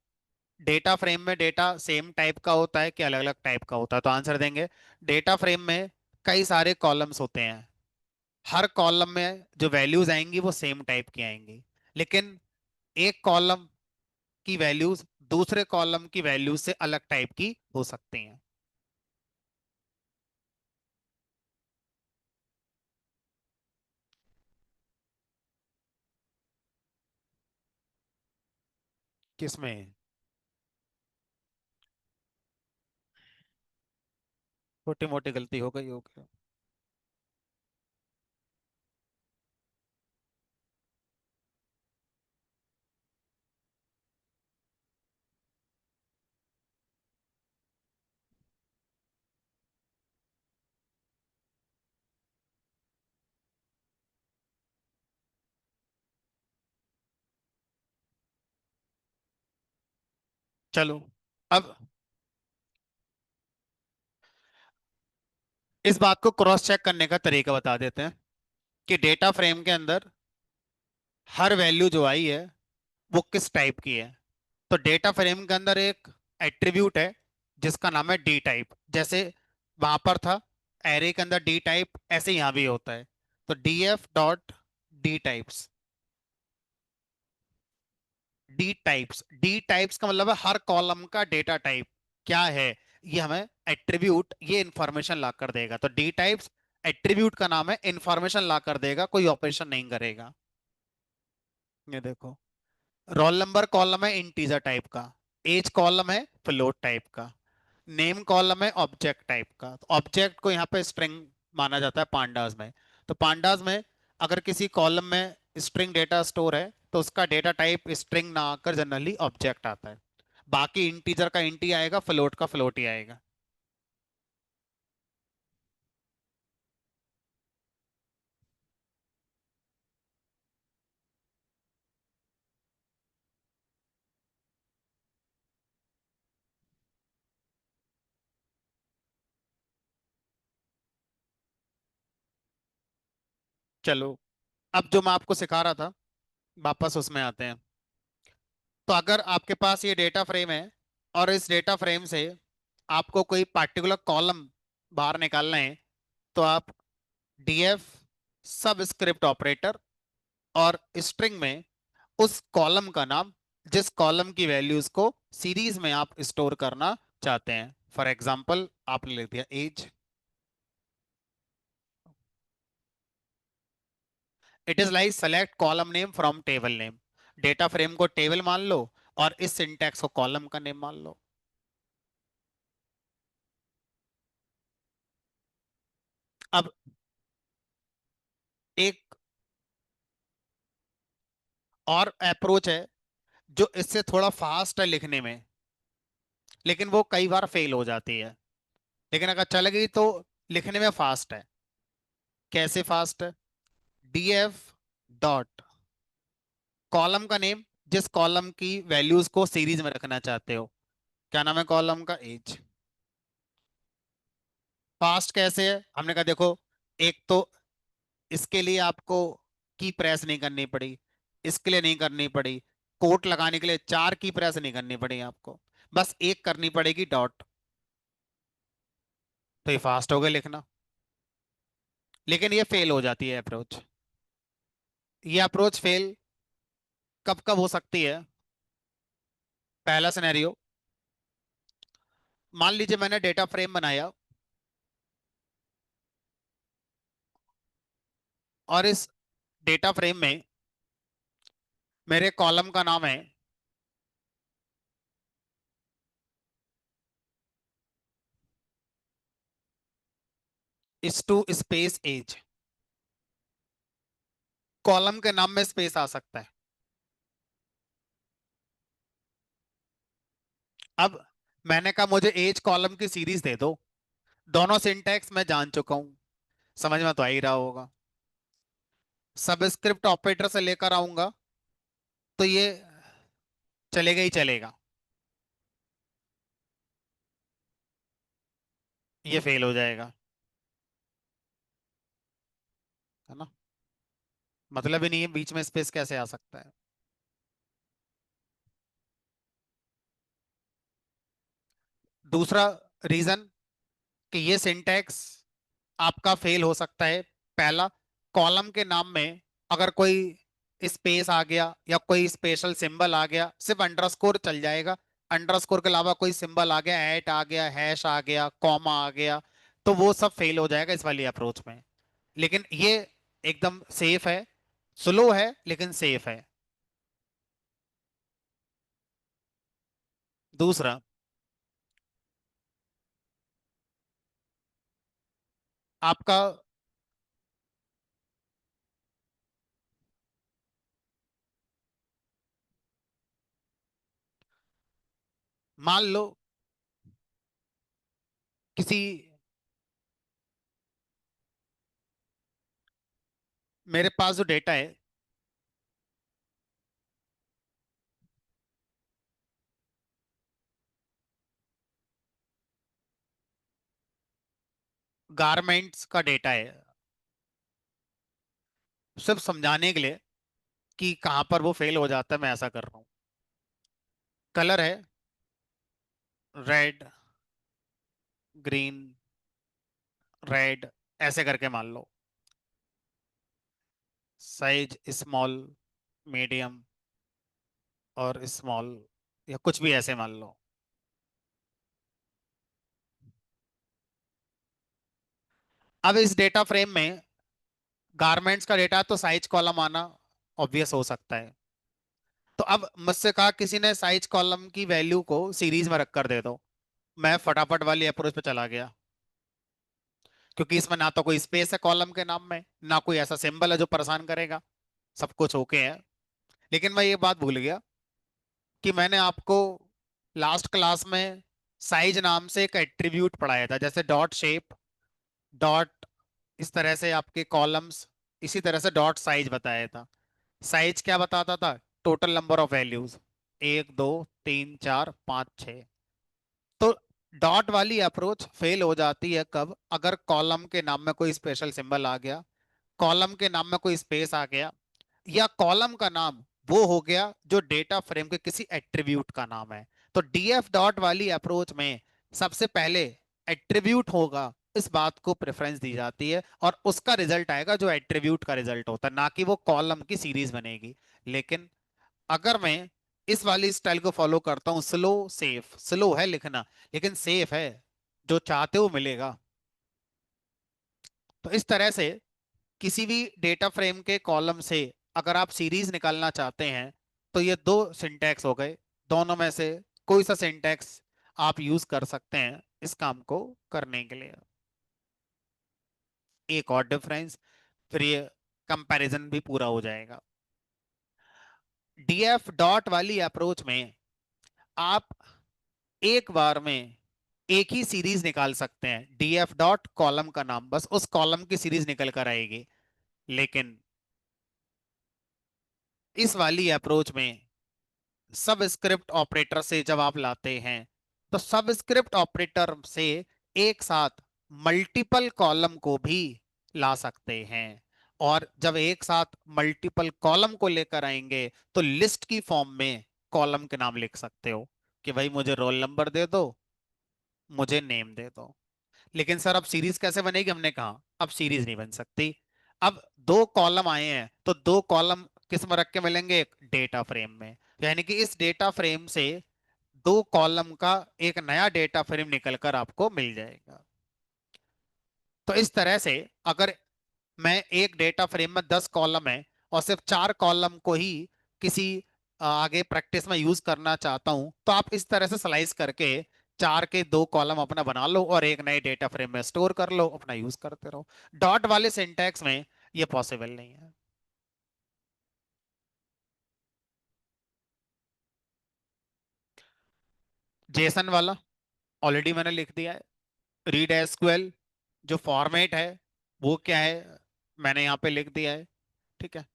डेटा फ्रेम में डेटा सेम टाइप का होता है कि अलग अलग टाइप का होता है? तो आंसर देंगे, डेटा फ्रेम में कई सारे कॉलम्स होते हैं, हर कॉलम में जो वैल्यूज आएंगी वो सेम टाइप की आएंगी, लेकिन एक कॉलम की वैल्यूज दूसरे कॉलम की वैल्यूज से अलग टाइप की हो सकती हैं। किसमें? छोटी मोटी गलती हो गई होगी। चलो अब इस बात को क्रॉस चेक करने का तरीका बता देते हैं कि डेटा फ्रेम के अंदर हर वैल्यू जो आई है वो किस टाइप की है। तो डेटा फ्रेम के अंदर एक एट्रीब्यूट है जिसका नाम है डी टाइप। जैसे वहां पर था एरे के अंदर डी टाइप, ऐसे यहाँ भी होता है। तो D F dot D types, D types का मतलब है हर कॉलम का डेटा टाइप क्या है, ये हमें एट्रीब्यूट ये इंफॉर्मेशन ला कर देगा। तो डी टाइप्स एट्रीब्यूट का नाम है, इंफॉर्मेशन ला कर देगा, कोई ऑपरेशन नहीं करेगा। ये देखो, रोल नंबर कॉलम है इंटीजर टाइप का, एज कॉलम है फ्लोट टाइप का, नेम कॉलम है ऑब्जेक्ट टाइप का। तो ऑब्जेक्ट को यहाँ पे स्ट्रिंग माना जाता है पांडास में। तो पांडास में अगर किसी कॉलम में स्ट्रिंग डेटा स्टोर है तो उसका डेटा टाइप स्ट्रिंग ना आकर जनरली ऑब्जेक्ट आता है। बाकी इंटीजर का इंटी आएगा, फ्लोट का फ्लोट ही आएगा। चलो अब जो मैं आपको सिखा रहा था वापस उसमें आते हैं। तो अगर आपके पास ये डेटा फ्रेम है और इस डेटा फ्रेम से आपको कोई पार्टिकुलर कॉलम बाहर निकालना है, तो आप डीएफ सब स्क्रिप्ट ऑपरेटर और स्ट्रिंग में उस कॉलम का नाम जिस कॉलम की वैल्यूज को सीरीज में आप स्टोर करना चाहते हैं। फॉर एग्जाम्पल आपने लिख दिया as, it is like select column name from table name. Data frame को टेबल मान लो और इस सिंटैक्स को कॉलम का नेम मान लो। अब एक और अप्रोच है जो इससे थोड़ा फास्ट है लिखने में, लेकिन वो कई बार फेल हो जाती है। लेकिन अगर चल गई तो लिखने में फास्ट है। कैसे फास्ट है? डीएफ डॉट, कॉलम का नेम, जिस कॉलम की वैल्यूज को सीरीज में रखना चाहते हो। क्या नाम है कॉलम का? एज। फास्ट कैसे है? हमने कहा देखो, एक तो इसके लिए आपको की प्रेस नहीं करनी पड़ी, इसके लिए नहीं करनी पड़ी, कोट लगाने के लिए चार की प्रेस नहीं करनी पड़ी आपको, बस एक करनी पड़ेगी, डॉट। तो ये फास्ट हो गया लिखना। लेकिन ये फेल हो जाती है अप्रोच। ये अप्रोच फेल कब कब हो सकती है? पहला सिनेरियो, मान लीजिए मैंने डेटा फ्रेम बनाया और इस डेटा फ्रेम में मेरे कॉलम का नाम है इस टू स्पेस एज। कॉलम के नाम में स्पेस आ सकता है। अब मैंने कहा मुझे एज कॉलम की सीरीज दे दो। दोनों सिंटैक्स मैं जान चुका हूं, समझ में तो आ ही रहा होगा। सबस्क्रिप्ट ऑपरेटर से लेकर आऊंगा तो ये चलेगा ही चलेगा, ये फेल हो जाएगा, है ना? मतलब ही नहीं है, बीच में स्पेस कैसे आ सकता है? दूसरा रीजन कि ये सिंटैक्स आपका फेल हो सकता है। पहला, कॉलम के नाम में अगर कोई स्पेस आ गया या कोई स्पेशल सिंबल आ गया, सिर्फ अंडरस्कोर चल जाएगा। अंडरस्कोर के अलावा कोई सिंबल आ गया, एट आ गया, हैश आ गया, कॉमा आ गया, तो वो सब फेल हो जाएगा इस वाली अप्रोच में। लेकिन ये एकदम सेफ है, स्लो है लेकिन सेफ है। दूसरा, आपका, मान लो किसी, मेरे पास जो डेटा है, गारमेंट्स का डेटा है, सिर्फ समझाने के लिए कि कहां पर वो फेल हो जाता है मैं ऐसा कर रहा हूँ। कलर है रेड, ग्रीन, रेड, ऐसे करके मान लो। साइज स्मॉल, मीडियम और स्मॉल, या कुछ भी ऐसे मान लो। अब इस डेटा फ्रेम में गारमेंट्स का डेटा तो साइज कॉलम आना ऑब्वियस हो सकता है। तो अब मुझसे कहा किसी ने साइज कॉलम की वैल्यू को सीरीज में रख कर दे दो। मैं फटाफट वाली अप्रोच पे चला गया, क्योंकि इसमें ना तो कोई स्पेस है कॉलम के नाम में, ना कोई ऐसा सिंबल है जो परेशान करेगा, सब कुछ ओके है। लेकिन मैं ये बात भूल गया कि मैंने आपको लास्ट क्लास में साइज नाम से एक एट्रीब्यूट पढ़ाया था, जैसे डॉट शेप, डॉट, इस तरह से आपके कॉलम्स, इसी तरह से डॉट साइज बताया था। साइज क्या बताता था? टोटल नंबर ऑफ वैल्यूज, एक दो तीन चार पाँच छः। तो डॉट वाली अप्रोच फेल हो जाती है कब? अगर कॉलम के नाम में कोई स्पेशल सिंबल आ गया, कॉलम के नाम में कोई स्पेस आ गया, या कॉलम का नाम वो हो गया जो डेटा फ्रेम के किसी एट्रीब्यूट का नाम है। तो डीएफ डॉट वाली अप्रोच में सबसे पहले एट्रीब्यूट होगा, इस बात को प्रेफरेंस दी जाती है, और उसका रिजल्ट आएगा जो एट्रीब्यूट का रिजल्ट होता है, ना कि वो कॉलम की सीरीज बनेगी। लेकिन अगर मैं इस वाली स्टाइल को फॉलो करता हूँ, स्लो सेफ, स्लो है लिखना लेकिन सेफ है, जो चाहते हो मिलेगा। तो इस तरह से किसी भी डेटा फ्रेम के कॉलम से अगर आप सीरीज निकालना चाहते हैं तो ये दो सिंटैक्स हो गए, दोनों में से कोई सा सिंटैक्स आप यूज कर सकते हैं इस काम को करने के लिए। एक और डिफरेंस, फिर ये कंपैरिजन भी पूरा हो जाएगा। डीएफ डॉट वाली अप्रोच में आप एक बार में एक ही सीरीज निकाल सकते हैं, डीएफ डॉट कॉलम का नाम, बस उस कॉलम की सीरीज निकल कर आएगी। लेकिन इस वाली अप्रोच में सब स्क्रिप्ट ऑपरेटर से जब आप लाते हैं, तो सब स्क्रिप्ट ऑपरेटर से एक साथ मल्टीपल कॉलम को भी ला सकते हैं। और जब एक साथ मल्टीपल कॉलम को लेकर आएंगे, तो लिस्ट की फॉर्म में कॉलम के नाम लिख सकते हो कि भाई मुझे रोल नंबर दे दो, मुझे नेम दे दो। लेकिन सर अब सीरीज कैसे बनेगी, हमने कहा अब सीरीज नहीं बन सकती। अब दो कॉलम आए हैं, तो दो कॉलम किस में रख के मिलेंगे, एक डेटा फ्रेम में। यानी कि इस डेटा फ्रेम से दो कॉलम का एक नया डेटा फ्रेम निकलकर आपको मिल जाएगा। तो इस तरह से अगर मैं एक डेटा फ्रेम में 10 कॉलम है और सिर्फ 4 कॉलम को ही किसी आगे प्रैक्टिस में यूज करना चाहता हूं, तो आप इस तरह से स्लाइस करके चार के दो कॉलम अपना बना लो और एक नए डेटा फ्रेम में स्टोर कर लो, अपना यूज करते रहो। डॉट वाले सिंटैक्स में ये पॉसिबल नहीं है। जेसन वाला ऑलरेडी मैंने लिख दिया है। रीड एसक्यूएल जो फॉर्मेट है वो क्या है, मैंने यहाँ पे लिख दिया है। ठीक है,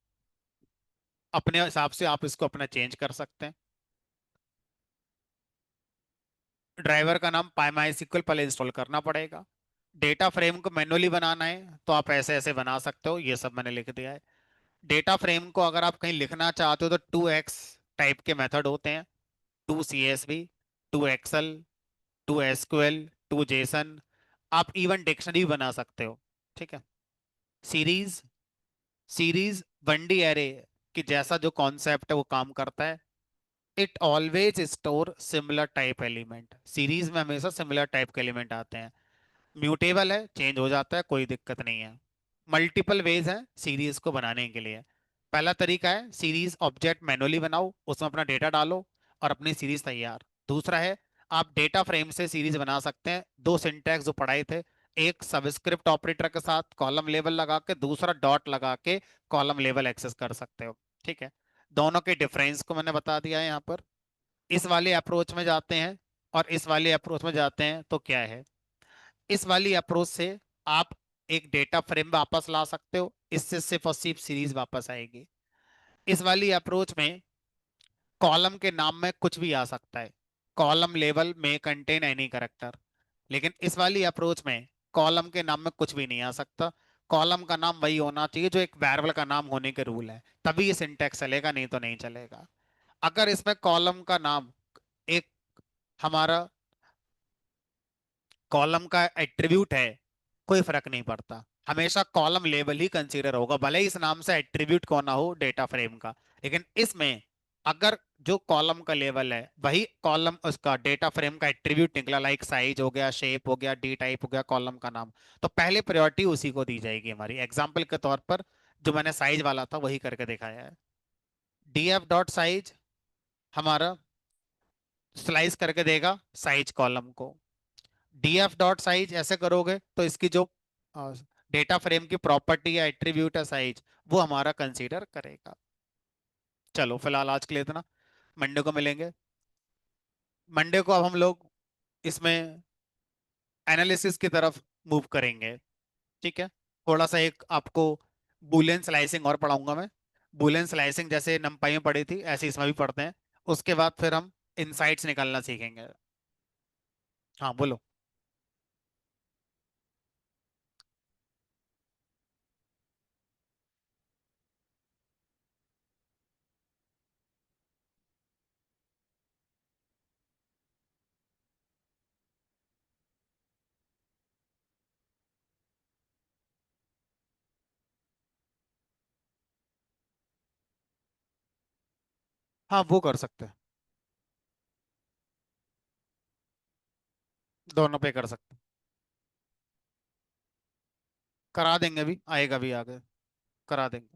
अपने हिसाब से आप इसको अपना चेंज कर सकते हैं। ड्राइवर का नाम पाईमाइस्क्ल पहले इंस्टॉल करना पड़ेगा। डेटा फ्रेम को मैनुअली बनाना है तो आप ऐसे ऐसे बना सकते हो, ये सब मैंने लिख दिया है। डेटा फ्रेम को अगर आप कहीं लिखना चाहते हो तो 2x टाइप के मेथड होते हैं, 2 CSV, 2 एक्सेल, 2 SQL, 2 जेसन। आप इवन डिक्शनरी बना सकते हो। ठीक है। सीरीज, सीरीज 1D एरे कि जैसा जो कॉन्सेप्ट है वो काम करता है। It always store similar type element, series में हमेशा सिमिलर टाइप के एलिमेंट आते हैं। म्यूटेबल है, चेंज हो जाता है, कोई दिक्कत नहीं है। मल्टीपल वेज है सीरीज को बनाने के लिए। पहला तरीका है सीरीज ऑब्जेक्ट मैनुअली बनाओ, उसमें अपना डेटा डालो और अपनी सीरीज तैयार। दूसरा है आप डेटा फ्रेम से सीरीज बना सकते हैं, दो सिंटैक्स जो पढ़ाए थे, एक सबस्क्रिप्ट ऑपरेटर के साथ कॉलम लेवल लगा के, दूसरा डॉट लगा के कॉलम लेवल एक्सेस कर सकते हो। ठीक है, दोनों के डिफरेंस को मैंने बता दिया है यहाँ पर। इस वाले अप्रोच में जाते हैं और इस वाले अप्रोच में जाते हैं तो क्या है, इस वाली अप्रोच से आप एक डेटा फ्रेम वापस ला सकते हो, इससे सिर्फ और सिर्फ सीरीज वापस आएगी। इस वाली अप्रोच में कॉलम के नाम में कुछ भी आ सकता है, कॉलम लेवल में कंटेन एनी करेक्टर। लेकिन इस वाली अप्रोच में कॉलम के नाम में कुछ भी नहीं आ सकता। कॉलम का नाम वही होना चाहिए जो एक वेरिएबल का नाम होने के रूल है, तभी ये सिंटैक्स चलेगा, नहीं तो नहीं चलेगा। अगर इसमें कॉलम का नाम एक हमारा कॉलम का एट्रीब्यूट है, कोई फर्क नहीं पड़ता, हमेशा कॉलम लेवल ही कंसीडर होगा, भले ही इस नाम से एट्रीब्यूट कौन ना हो डेटा फ्रेम का। लेकिन इसमें अगर जो कॉलम का लेवल है वही कॉलम उसका डेटा फ्रेम का एट्रीब्यूट निकला, लाइक साइज हो गया, शेप हो गया, डी टाइप हो गया, कॉलम का नाम, तो पहले प्रायोरिटी उसी को दी जाएगी। हमारी एग्जाम्पल के तौर पर जो मैंने साइज वाला था वही करके दिखाया है। डीएफ डॉट साइज हमारा स्लाइस करके देगा साइज कॉलम को। डीएफ डॉट साइज ऐसे करोगे तो इसकी जो डेटा फ्रेम की प्रॉपर्टी या एट्रीब्यूट है साइज, वो हमारा कंसीडर करेगा। चलो फिलहाल आज के लिए इतना, मंडे को मिलेंगे। मंडे को अब हम लोग इसमें एनालिसिस की तरफ मूव करेंगे। ठीक है, थोड़ा सा एक आपको बुलियन स्लाइसिंग और पढ़ाऊंगा मैं। बुलियन स्लाइसिंग जैसे नंपाई में पढ़ी थी ऐसे इसमें भी पढ़ते हैं। उसके बाद फिर हम इनसाइट्स निकालना सीखेंगे। हाँ बोलो। हाँ वो कर सकते हैं, दोनों पे कर सकते हैं। करा देंगे, भी आएगा भी आगे, करा देंगे।